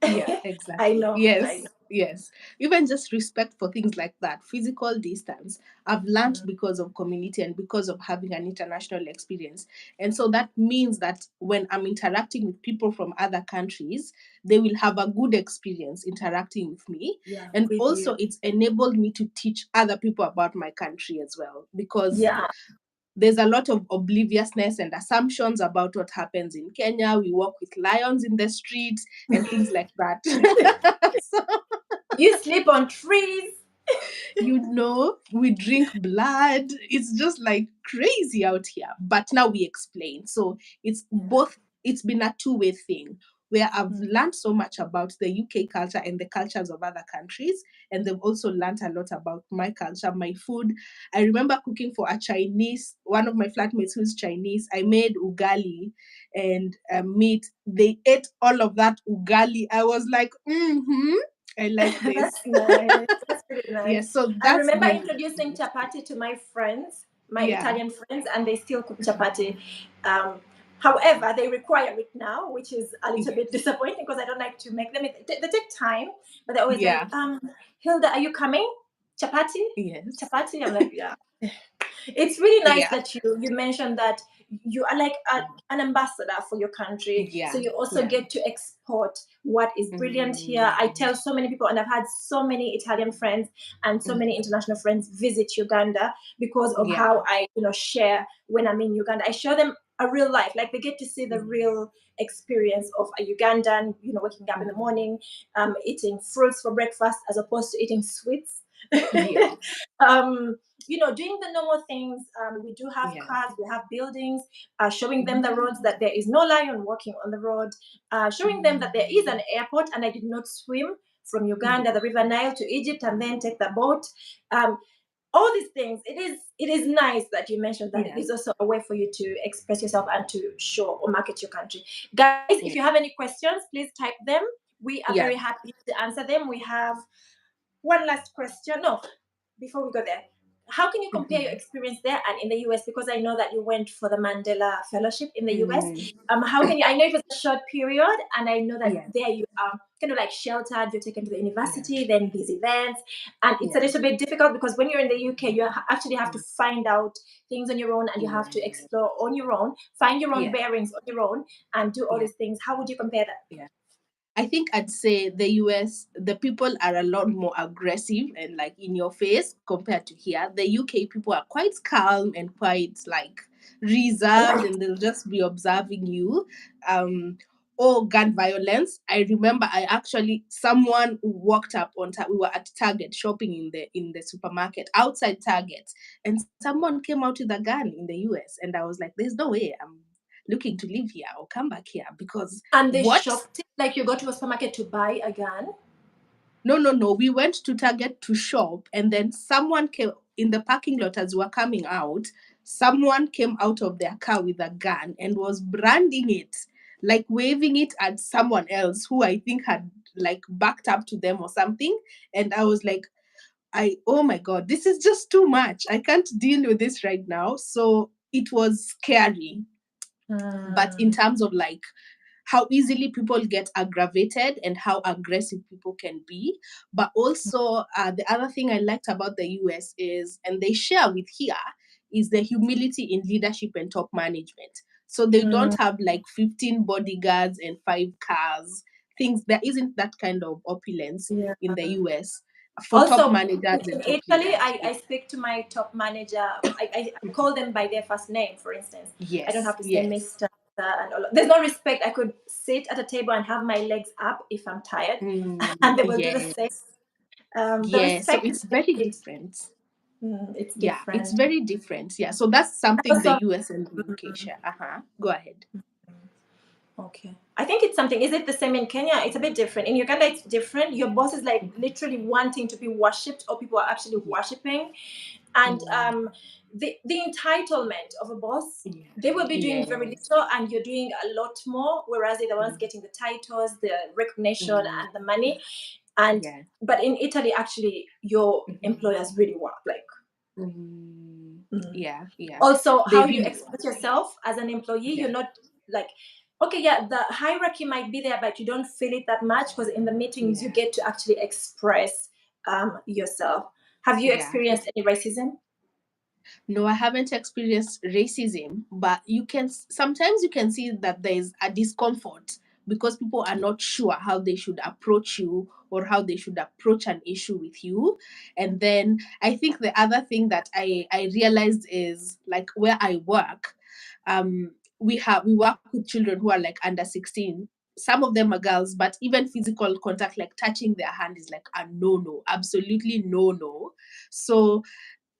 Yeah, I exactly. know, I Yes, know. yes. Even just respect for things like that, physical distance, I've learned Mm. because of community and because of having an international experience. And so that means that when I'm interacting with people from other countries, they will have a good experience interacting with me. Yeah, And with also, you. it's enabled me to teach other people about my country as well, because Yeah. there's a lot of obliviousness and assumptions about what happens in Kenya. We walk with lions in the streets and things like that. So, You sleep on trees. we drink blood. It's just like crazy out here. But now we explain. So it's Yeah. both, it's been a two-way thing where I've Mm. learned so much about the UK culture and the cultures of other countries. And they've also learned a lot about my culture, my food. I remember cooking for a Chinese, one of my flatmates who's Chinese. I made ugali and meat. They ate all of that ugali. I was like, I like this. That's nice. That's really Yeah, nice. so I that's remember been introducing the experience. chapati to my friends, my Yeah. Italian friends, and they still cook chapati. However, they require it now, which is a little bit Yes. disappointing because I don't like to make them. They take time, but they're always like, Yeah. Hilda, are you coming? Chapati? Yes. Chapati? I'm like, yeah. It's really nice Yeah. that you mentioned that you are like an ambassador for your country, so Yeah. you also Yeah. get to export what is brilliant here. I Mm, tell so many people, and I've had so many Italian friends and so many mm, international friends visit Uganda because of yeah. how I share when I'm in Uganda. I show them a real life, like they get to see the Mm, real experience of a Ugandan, waking up in the mm, morning, eating fruits for breakfast as opposed to eating sweets. yes. um, doing the normal things. We do have Yeah. cars, we have buildings, showing them the roads, Mm, that there is no lion walking on the road, showing them that there is an mm, airport and I did not swim from Uganda, yeah. the River Nile, to Egypt and then take the boat. Um, all these things, it is nice that you mentioned that it Yeah. is also a way for you to express yourself and to show or market your country. Guys, if Yeah. you have any questions, please type them. We are Yeah. very happy to answer them. We have one last question. No, before we go there, how can you compare your Mhm. experience there and in the US? Because I know that you went for the Mandela Fellowship in the US. Mm, How can you? I know it was a short period, and I know that yeah. there you are kind of like sheltered. You're taken to the Yeah. university, then these events, and it's a Yeah. little bit difficult because when you're in the UK, you actually have to Mm, find out things on your own, and you have to yeah. explore on your own, find your own Yeah. bearings on your own, and do all Yeah. these things. How would you compare that? Yeah. I think I'd say the US, the people are a lot more aggressive and like in your face compared to here. The UK people are quite calm and quite like reserved, and they'll just be observing you. Um, gun violence. I remember I actually someone walked up on we were at Target shopping in the supermarket outside Target, and someone came out with a gun in the US, and I was like, "There's no way I'm looking to live here or come back here because And they what?" shopped like you go to a supermarket to buy a gun. No, no, no. We went to Target to shop, and then someone came in the parking lot as we were coming out. Someone came out of their car with a gun and was branding it, like waving it at someone else who I think had like backed up to them or something. And I was like, oh my God, this is just too much. I can't deal with this right now. So it was scary. But in terms of like how easily people get aggravated and how aggressive people can be. But also, the other thing I liked about the US is, and they share with here, is the humility in leadership and top management. So they don't have like 15 bodyguards and 5 cars. Things, there isn't that kind of opulence Yeah. in the US for top Also, managers in and top Italy, leaders. I speak to my top manager. I call them by their first name, for instance. I don't Yes, have to say yes. Mr. And all. There's no respect. I could sit at a table and have my legs up if I'm tired, and they will do the same. Yes. The Yeah, so respect is it's very different. different. It's Yeah, it's different. very different. Yeah, so that's something the Also, US and the UK share. Go ahead. okay. I think it's something. Is it the same in Kenya? It's a bit different. In Uganda, it's different. Your boss is like literally wanting to be worshipped, or people are actually Yeah. worshiping. And Mm. the entitlement of a boss, Yeah. they will be doing very Yes. little, and you're doing a lot more. Whereas they're the ones Mm. getting the titles, the recognition, Mm. and the money. And Yeah. but in Italy, actually, your Mhm. employers really work like. Mm. Mm. Yeah. Yeah. Also, They how you really express want. yourself as an employee, Yeah. you're not like, okay, yeah, the hierarchy might be there, but you don't feel it that much because in the meetings you Yeah. get to actually express yourself. Have you Yeah. experienced any racism? No, I haven't experienced racism, but you can sometimes you can see that there is a discomfort because people are not sure how they should approach you or how they should approach an issue with you. And then I think the other thing that I realized is like where I work, we work with children who are like under 16. Some of them are girls, but even physical contact, like touching their hand, is like a no, absolutely no. So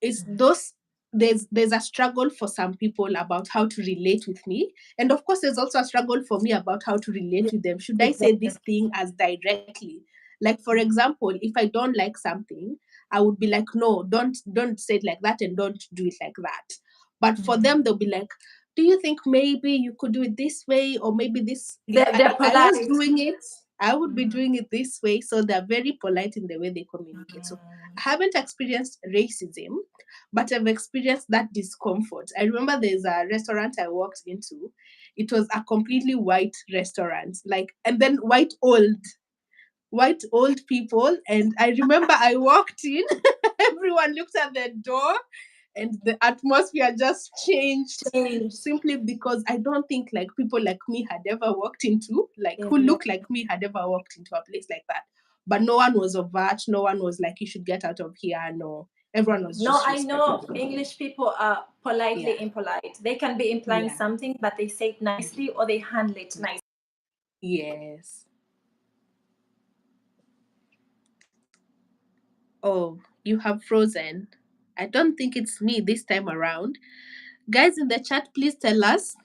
it's those, there's a struggle for some people about how to relate with me, and of course there's also a struggle for me about how to relate Yeah, with them. Should I say exactly. this thing as directly, like for example, if I don't like something, I would be like, no, don't say it like that, and don't do it like that. But for them, they'll be like, do you think maybe you could do it this way, or maybe this, if They're I was polite. doing it, I would be doing it this way. So they're very polite in the way they communicate. So I haven't experienced racism, but I've experienced that discomfort. I remember there's a restaurant I walked into. It was a completely white restaurant, like, and then white old people. And I remember I walked in, everyone looked at the door, and the atmosphere just changed Changed. simply because I don't think like people like me had ever walked into, like who Yeah. look like me had ever walked into a place like that. But no one was overt, no one was like, you should get out of here. No, everyone was No, just I know respectful. English people are Yeah, politely impolite. They can be implying yeah. something, but they say it nicely or they handle it nicely. Yes. Oh, you have frozen. I don't think it's me this time around. Guys in the chat, please tell us.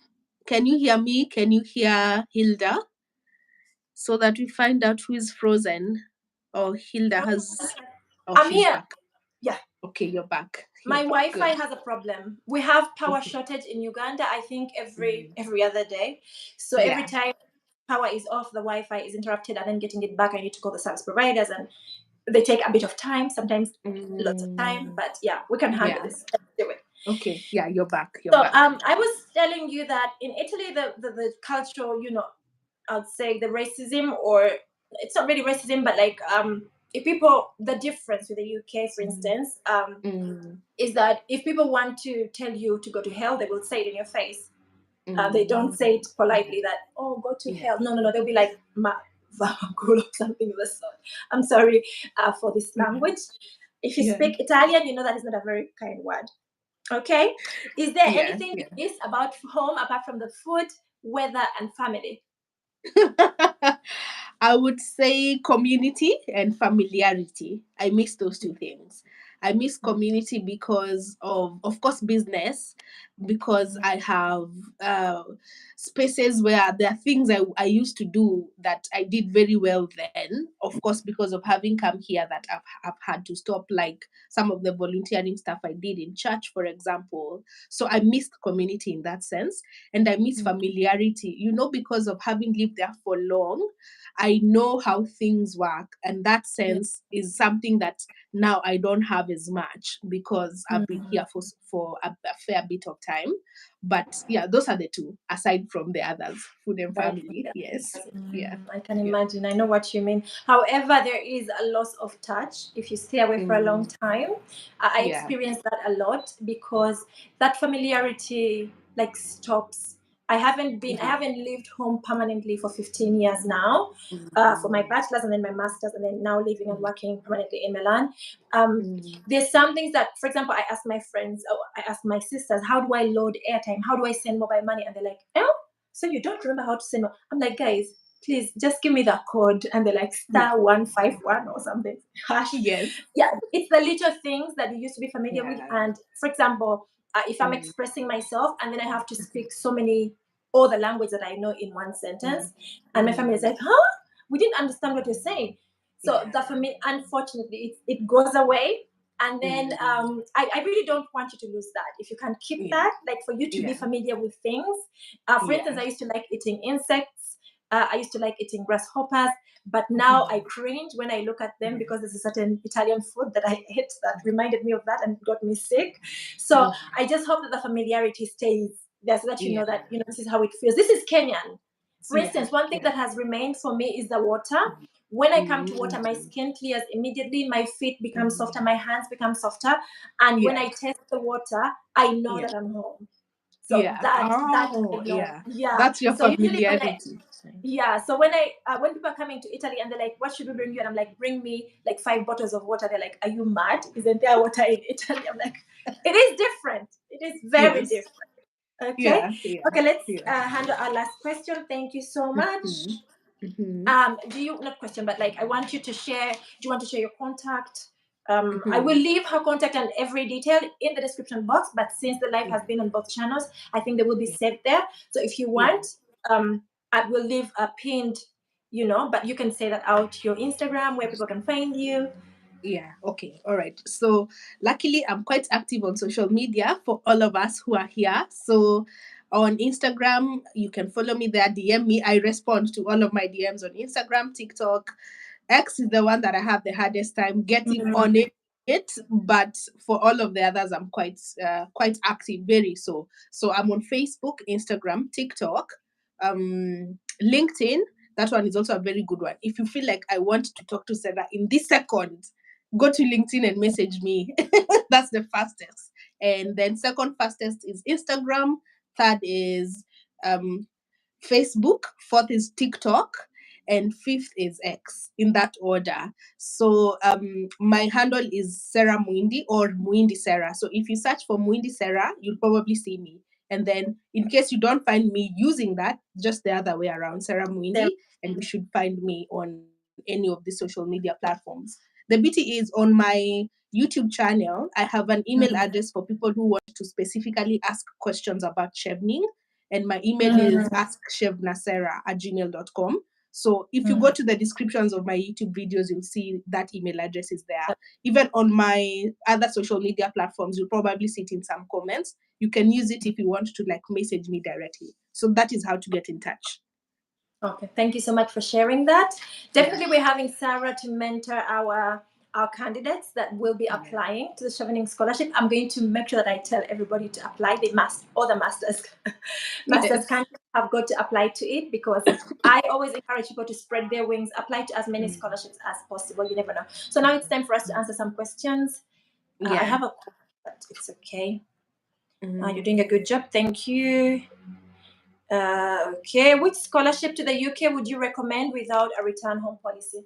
Can you hear me? Can you hear Hilda? So that we find out who is frozen. Oh, Hilda has. Oh, I'm she's here. back. Yeah. Okay, you're back. You're My back. Wi-Fi Good. has a problem. We have power Okay. shortage in Uganda, I think Mm. every other day. So every Yeah. time power is off, the Wi-Fi is interrupted, and then getting it back, I need to call the service providers, and they take a bit of time, sometimes lots of time. Mm. But yeah, we can handle Yeah. this. Let's do it. Okay. Yeah, you're back. You're So back. I was telling you that in Italy, the cultural, I'd say the racism, or it's not really racism, but like if people, the difference with the UK, for Mm. instance, Mm. is that if people want to tell you to go to hell, they will say it in your face. They Mm. don't say it Yeah. politely that, oh, go to Yeah. hell. No. They'll be like, ma vaffanculo, or something of the sort. I'm sorry for this language. If you Yeah. speak Italian, you know that is not a very kind word. Okay. Is there Yeah. anything Yeah. you miss about home apart from the food, weather, and family? I would say community and familiarity. I miss those two things. I miss community because of course, business. because I have uh, spaces where there are things I used to do that I did very well then. Of course, because of having come here, that I've had to stop, like some of the volunteering stuff I did in church, for example. So I missed community in that sense. And I miss familiarity, because of having lived there for long. I know how things work. And that Yeah. sense is something that now I don't have as much because I've been Mm. here for a fair bit of time. But yeah, those are the two, aside from the others, food and Right for family. the Yes. others. Yeah. I can Yeah. imagine. I know what you mean. However, there is a loss of touch if you stay away for a long Mm, time. I yeah. experience that a lot because that familiarity like stops. I haven't lived home permanently for 15 years now, for my Mm, bachelor's and then my master's, and then now living and mm, working permanently in Milan. Um, mm, there's some things that, for example, I ask my friends, or I ask my sisters, how do I load airtime? How do I send mobile money? And they're like, oh, so you don't remember how to send? I'm like, guys, please just give me the code. And they're like mm. *151 or something. Hash. Yes. Yeah, it's the little things that you used to be familiar with. Yeah. And for example, if I'm Mm, expressing myself and then I have to speak so many all the language that I know in one mm, sentence, and my family is mm. like, huh? We didn't understand what you're saying. So Yeah. the family, unfortunately, it goes away. And then Mm, I really don't want you to lose that. If you can keep yeah. that, like for you to be Yeah. familiar with things. For instance, Yeah. I used to like eating insects. I used to like eating grasshoppers, but now I cringe when I look at them Mm, because there's a certain Italian food that I ate that reminded me of that and got me sick. So mm, I just hope that the familiarity stays there so that you yeah. know that, this is how it feels. This is Kenyan. For Yeah. instance, one thing Yeah. that has remained for me is the water. When I come to water, my Mm, skin clears immediately, my feet become softer, mm. my hands become softer. And when I Yes. taste the water, I know Yeah. that I'm home. So Yeah. that I Oh, know. yeah. Yeah. That's your So usually when I familiarity. yeah, so when people are coming to Italy and they're like, "What should we bring you?" and I'm like, "Bring me like 5 bottles of water." They're like, "Are you mad? Isn't there water in Italy?" I'm like, "It is different. It is very Yes. different." Okay. Yeah. Yeah. Okay. Let's Yeah. handle our last question. Thank you so much. Mm-hmm. Mm-hmm. Do you not question, but like I want you to share. Do you want to share your contact? I will Mm-hmm. leave her contact and every detail in the description box. But since the live Yeah. has been on both channels, I think they will be Yeah. saved there. So if you Yeah. want, I will leave a pinned. But you can say that out your Instagram where people can find you. Yeah, okay, all right. So, luckily, I'm quite active on social media for all of us who are here. So, on Instagram, you can follow me there, DM me. I respond to all of my DMs on Instagram, TikTok. X is the one that I have the hardest time getting on Mm, it, but for all of the others, I'm quite active, very so. So I'm on Facebook, Instagram, TikTok, LinkedIn. That one is also a very good one. If you feel like I want to talk to Sarah in this second, go to LinkedIn and message me. That's the fastest. And then second fastest is Instagram. Third is um, Facebook. Fourth is TikTok. And fifth is X, in that order. So my handle is Serah Muindi or Muindi Serah. So if you search for Muindi Serah, you'll probably see me. And then in case you don't find me using that, just the other way around, Serah them. Muindi, and you should find me on any of the social media platforms. The beauty is on my YouTube channel, I have an email Mm, address for people who want to specifically ask questions about Chevening. And my email is mm, askchevnasera@gmail.com. So if you go mm. to the descriptions of my YouTube videos, you'll see that email address is there. Even on my other social media platforms, you'll probably see it in some comments. You can use it if you want to like message me directly. So that is how to get in touch. Okay, thank you so much for sharing that. Yeah. Definitely, we're having Sarah to mentor our candidates that will be Yeah. applying to the Chevening Scholarship. I'm going to make sure that I tell everybody to apply. They must, all the masters, masters Yes. candidates have got to apply to it because I always encourage people to spread their wings, apply to as many Mm. scholarships as possible. You never know. So now it's time for us to answer some questions. I Yeah. have a question, but it's okay. You're Mm. doing a good job. Thank you. Okay, which scholarship to the UK would you recommend without a return home policy?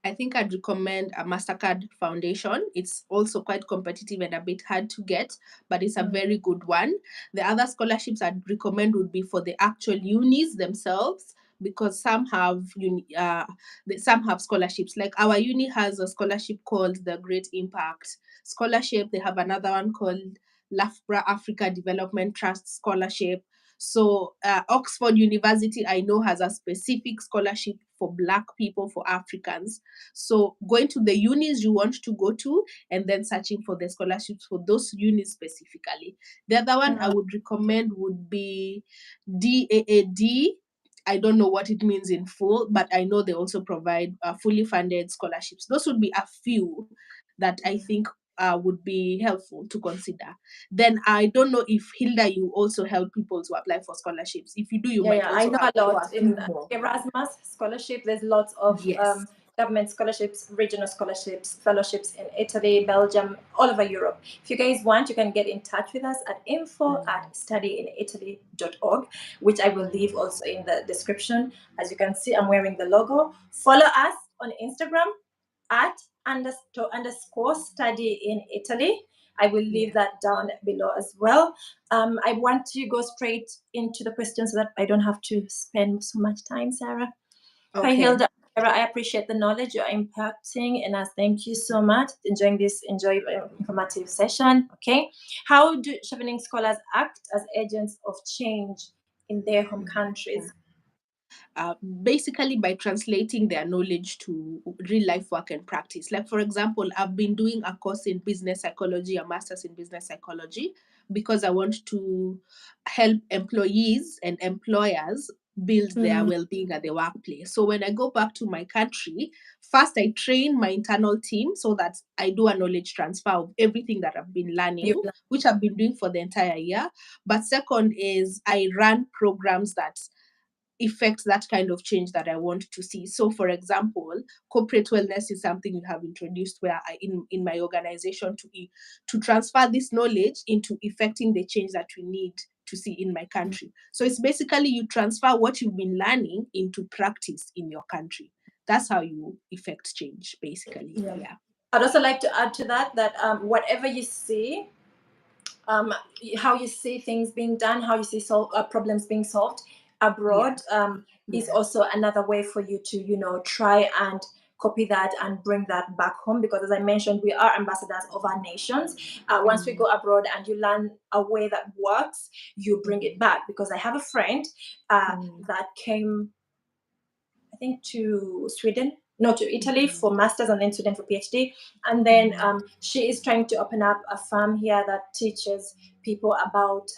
I think I'd recommend a MasterCard Foundation. It's also quite competitive and a bit hard to get, but it's a Mm, very good one. The other scholarships I'd recommend would be for the actual unis themselves, because some have scholarships. Like our uni has a scholarship called the Great Impact Scholarship. They have another one called Lafbra Africa Development Trust scholarship. So Oxford University, I know, has a specific scholarship for Black people, for Africans. So going to the unis you want to go to, and then searching for the scholarships for those unis specifically. The other one I would recommend would be DAAD. I don't know what it means in full, but I know they also provide fully funded scholarships. Those would be a few that I think would be helpful to consider. Then I don't know if Hilda, you also help people to apply for scholarships. If you do, you Yeah, might yeah, I also know have a for lot a few in more. Erasmus scholarship. There's lots of Yes. government scholarships, regional scholarships, fellowships in Italy, Belgium, all over Europe. If you guys want, you can get in touch with us at info@studyinitaly.org, which I will leave also in the description. As you can see, I'm wearing the logo. Follow us on Instagram at underscore study in Italy. I will leave that down below as well. I want to go straight into the questions so that I don't have to spend so much time, Sarah. Hi, Okay. Hilda. Sarah, I appreciate the knowledge you're impacting, and I thank you so much. Enjoying this informative session. Okay. How do Chevening scholars act as agents of change in their home countries? Basically by translating their knowledge to real life work and practice. Like, for example, I've been doing a course in business psychology, a master's in business psychology, because I want to help employees and employers build their well-being at the workplace. So when I go back to my country, first I train my internal team so that I do a knowledge transfer of everything that I've been learning, which I've been doing for the entire year. But second is I run programs that affect that kind of change that I want to see. So, for example, corporate wellness is something we have introduced where in my organization to transfer this knowledge into effecting the change that we need to see in my country. So it's basically you transfer what you've been learning into practice in your country. That's how you effect change, basically. Yeah. I'd also like to add to that whatever you see, how you see things being done, how you see problems being solved abroad, is also another way for you to, try and copy that and bring that back home. Because as I mentioned, we are ambassadors of our nations. Once we go abroad and you learn a way that works, you bring it back. Because I have a friend that came, I think, to Sweden, no, to Italy for masters, and then Sweden for PhD. And then she is trying to open up a farm here that teaches people about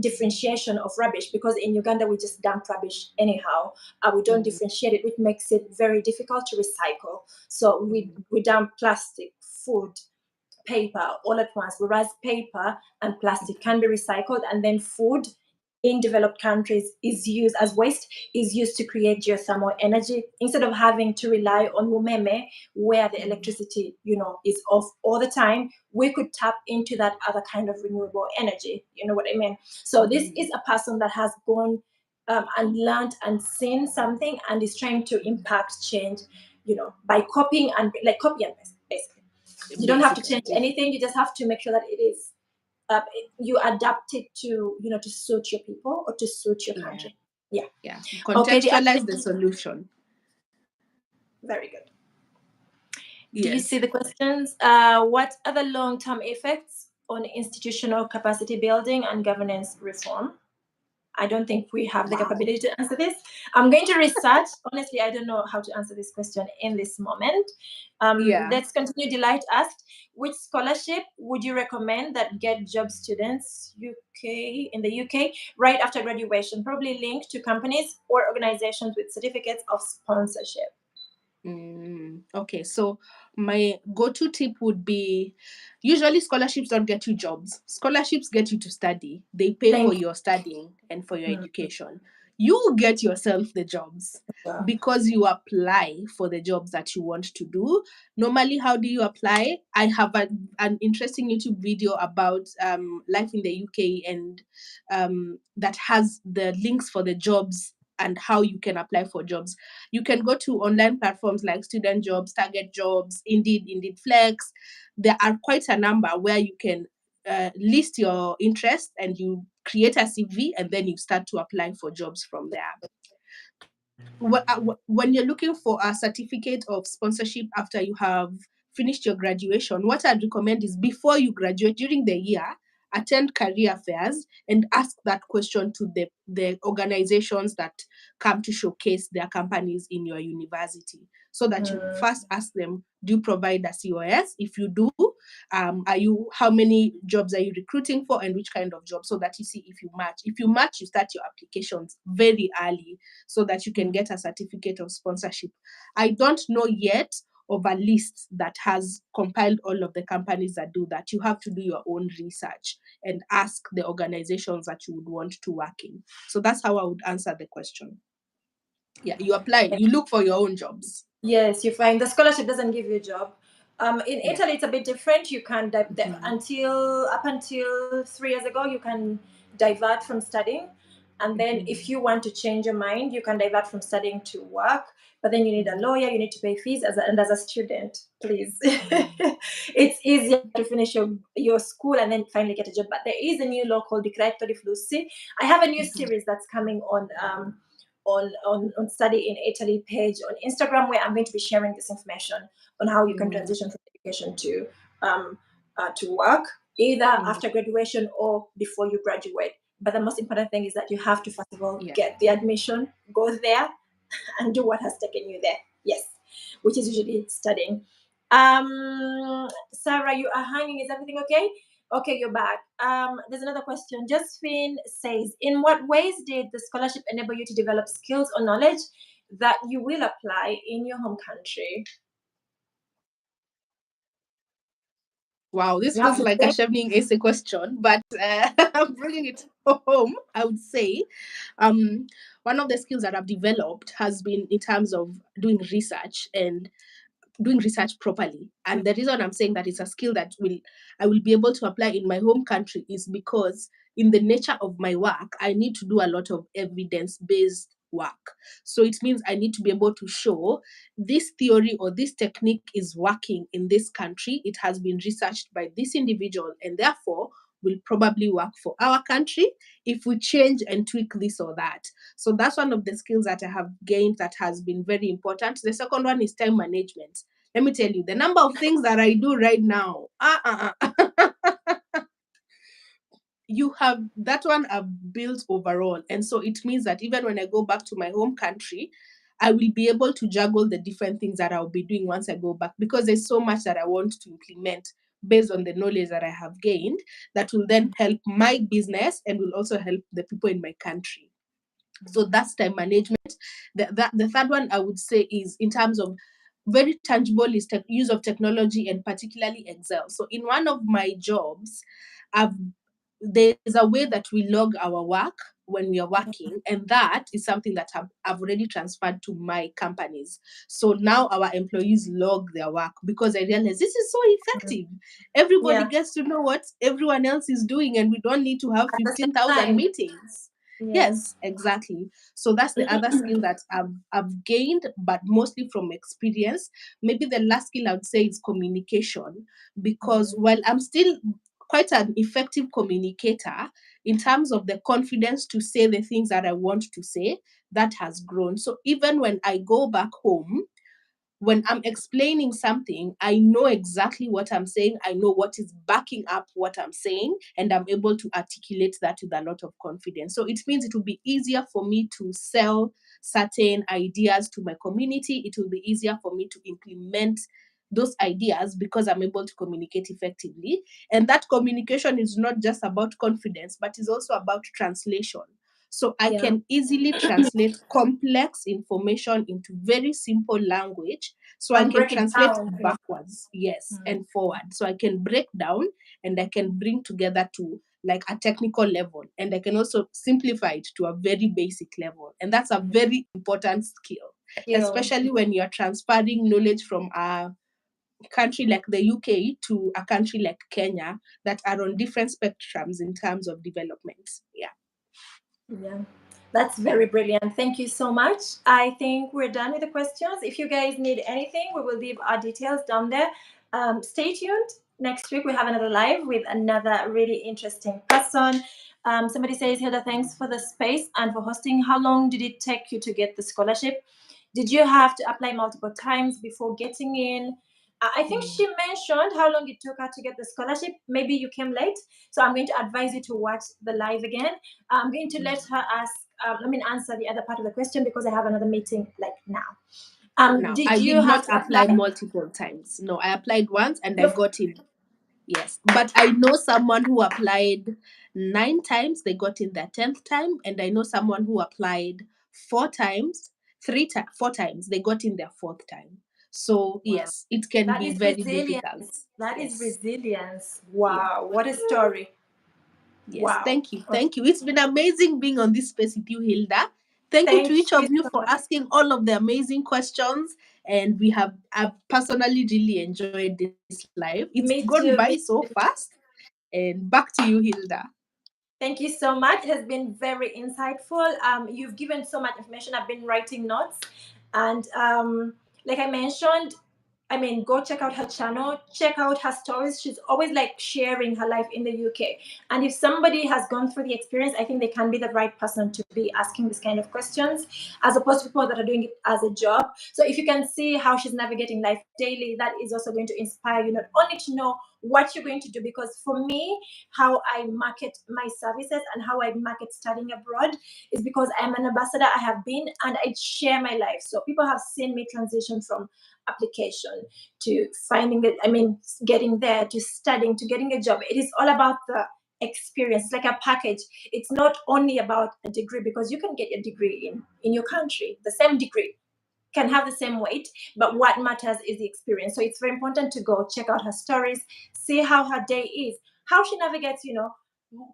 differentiation of rubbish, because in Uganda we just dump rubbish anyhow. We don't differentiate it, which makes it very difficult to recycle. So we dump plastic, food, paper all at once, whereas paper and plastic can be recycled, and then food in developed countries is used as waste, is used to create geothermal energy instead of having to rely on umeme, where the electricity is off all the time. We could tap into that other kind of renewable energy. You know what I mean? So this is a person that has gone and learned and seen something and is trying to impact change, by copying and copy and paste, basically. You don't have to change anything. You just have to make sure that it is you adapt it to to suit your people or to suit your country. Yeah. Okay. Contextualize the solution. Very good. Do you Yes. see the questions? What are the long-term effects on institutional capacity building and governance reform? I don't think we have the capability to answer this. I'm going to research. Honestly, I don't know how to answer this question in this moment. Let's continue. Delight asked, which scholarship would you recommend that get job students in the UK right after graduation? Probably linked to companies or organizations with certificates of sponsorship. Okay, so my go-to tip would be, usually scholarships don't get you jobs. Scholarships get you to study. They pay for your studying and for your education. You get yourself the jobs because you apply for the jobs that you want to do. Normally, how do you apply? I have an interesting YouTube video about life in the UK, and that has the links for the jobs and how you can apply for jobs. You can go to online platforms like Student Jobs, Target Jobs, Indeed Flex. There are quite a number where you can list your interest and you create a CV, and then you start to apply for jobs from there. When you're looking for a certificate of sponsorship after you have finished your graduation, what I'd recommend is before you graduate during the year, attend career fairs and ask that question to the organizations that come to showcase their companies in your university, so that you first ask them, do you provide a COS? If you do, how many jobs are you recruiting for and which kind of job, so that you see if you match. If you match, you start your applications very early so that you can get a certificate of sponsorship. I don't know yet of a list that has compiled all of the companies that do that. You have to do your own research and ask the organizations that you would want to work in. So that's how I would answer the question. Yeah, you apply, you look for your own jobs. Yes, you find the scholarship doesn't give you a job. In Yeah. Italy, it's a bit different. You can up until 3 years ago, you can divert from studying, and then if you want to change your mind, you can divert from studying to work. But then you need a lawyer, you need to pay fees, and as a student, please, it's easier to finish your school and then finally get a job. But there is a new law called Decreto di Flussi. I have a new series that's coming on Study in Italy page on Instagram, where I'm going to be sharing this information on how you can transition from education to work, either after graduation or before you graduate. But the most important thing is that you have to first of all get the admission, go there, and do what has taken you there. Yes, which is usually studying. Sarah, you are hanging. Is everything okay? Okay, you're back. There's another question. Josephine says, in what ways did the scholarship enable you to develop skills or knowledge that you will apply in your home country? Wow, this feels like a Chevening essay question, but I'm bringing it home. I would say one of the skills that I've developed has been in terms of doing research and doing research properly. And the reason I'm saying that it's a skill that I will be able to apply in my home country is because in the nature of my work, I need to do a lot of evidence-based work. So it means I need to be able to show this theory or this technique is working in this country. It has been researched by this individual and therefore will probably work for our country if we change and tweak this or that. So that's one of the skills that I have gained that has been very important. The second one is time management. Let me tell you, the number of things that I do right now, you have that one I've built overall. And so it means that even when I go back to my home country, I will be able to juggle the different things that I'll be doing once I go back, because there's so much that I want to implement based on the knowledge that I have gained that will then help my business and will also help the people in my country. So that's time management. The third one I would say is in terms of very tangible is use of technology and particularly Excel. So in one of my jobs, there's a way that we log our work when we are working, and that is something that I've already transferred to my companies. So now our employees log their work because I realize this is so effective. Everybody gets to know what everyone else is doing, and we don't need to have 15,000 meetings. Yes, exactly. So that's the other skill that I've gained, but mostly from experience. Maybe the last skill I would say is communication, because while I'm still quite an effective communicator, in terms of the confidence to say the things that I want to say, that has grown. So even when I go back home, when I'm explaining something, I know exactly what I'm saying. I know what is backing up what I'm saying, and I'm able to articulate that with a lot of confidence. So it means it will be easier for me to sell certain ideas to my community. It will be easier for me to implement those ideas because I'm able to communicate effectively. And that communication is not just about confidence, but is also about translation. So I can easily translate complex information into very simple language. So I can translate backwards, yes, and forward. So I can break down and I can bring together to like a technical level. And I can also simplify it to a very basic level. And that's a very important skill, especially when you're transferring knowledge from a country like the UK to a country like Kenya that are on different spectrums in terms of development. Yeah, that's very brilliant. Thank you so much. I think we're done with the questions. If you guys need anything, we will leave our details down there. Stay tuned. Next week, we have another live with another really interesting person. Somebody says, Hilda, thanks for the space and for hosting. How long did it take you to get the scholarship? Did you have to apply multiple times before getting in? I think she mentioned how long it took her to get the scholarship. Maybe you came late, so I'm going to advise you to watch the live again. I'm going to let her answer the other part of the question because I have another meeting like now. Now, Did I you did have not to apply apply? multiple times. No, I applied once and I got in. Yes, but I know someone who applied 9 times, they got in their 10th time, and I know someone who applied 4 times, 4 times, they got in their 4th time. So, yes, it can That be is very difficult. resilience. That is Yes. resilience. Yeah. Wow, what a story. Yes, Wow. thank you. Thank you. It's been amazing being on this space with you, Hilda. Thank you Thank to each of you you so for much. asking all of the amazing questions. And I've personally really enjoyed this live. It's Me gone too. by Me so too. fast. And back to you, Hilda. Thank you so much. It has been very insightful. You've given so much information. I've been writing notes, and like I mentioned, go check out her channel, check out her stories. She's always like sharing her life in the UK. And if somebody has gone through the experience, I think they can be the right person to be asking this kind of questions, as opposed to people that are doing it as a job. So if you can see how she's navigating life daily, that is also going to inspire you not only to know what you're going to do, because for me, how I market my services and how I market studying abroad is because I'm an ambassador. I have been, and I share my life. So people have seen me transition from application to finding it, getting there, to studying, to getting a job. It is all about the experience. It's like a package. It's not only about a degree, because you can get a degree in your country. The same degree can have the same weight, but what matters is the experience. So it's very important to go check out her stories, see how her day is, how she navigates,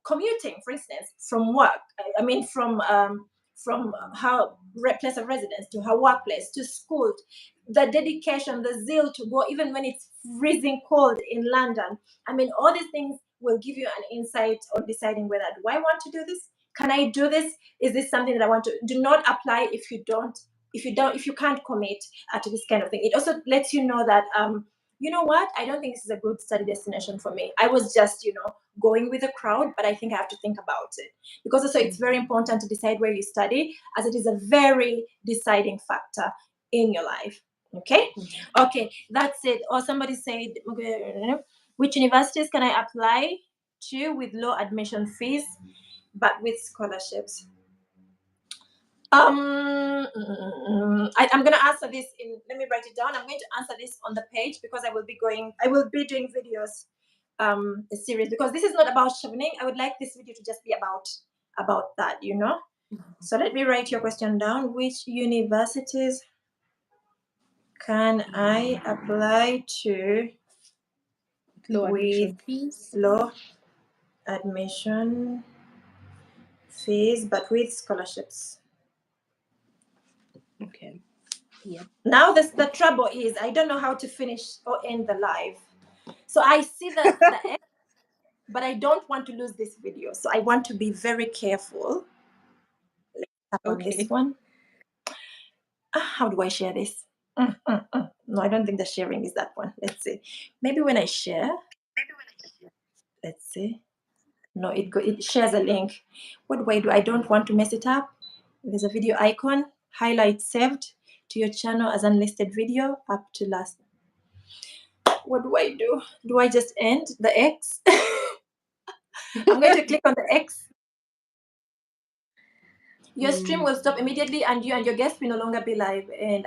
commuting, for instance, from work. From her place of residence to her workplace to school, the dedication, the zeal to go, even when it's freezing cold in London. All these things will give you an insight on deciding whether do I want to do this? Can I do this? Is this something that I want to do? Not apply if you can't commit to this kind of thing. It also lets you know that you know what, I don't think this is a good study destination for me. I was just going with the crowd, but I think I have to think about it, because also it's very important to decide where you study, as it is a very deciding factor in your life. Okay, that's it. Or somebody said, which universities can I apply to with low admission fees but with scholarships? I'm going to answer this let me write it down. I'm going to answer this on the page, because I will be doing videos, a series, because this is not about Chevening. I would like this video to just be about that. So let me write your question down. Which universities can I apply to Low admission with fees. low admission fees but with scholarships? Okay. Yeah. Now the trouble is I don't know how to finish or end the live. So I see the end, but I don't want to lose this video. So I want to be very careful. Let's tap on this one. How do I share this? No, I don't think the sharing is that one. Let's see. Maybe when I share, let's see. No, it shares a link. What do I do? I don't want to mess it up. There's a video icon. Highlight saved to your channel as unlisted video up to last. What do I do? Do I just end the X? I'm going to click on the X. Your stream will stop immediately, and you and your guest will no longer be live. And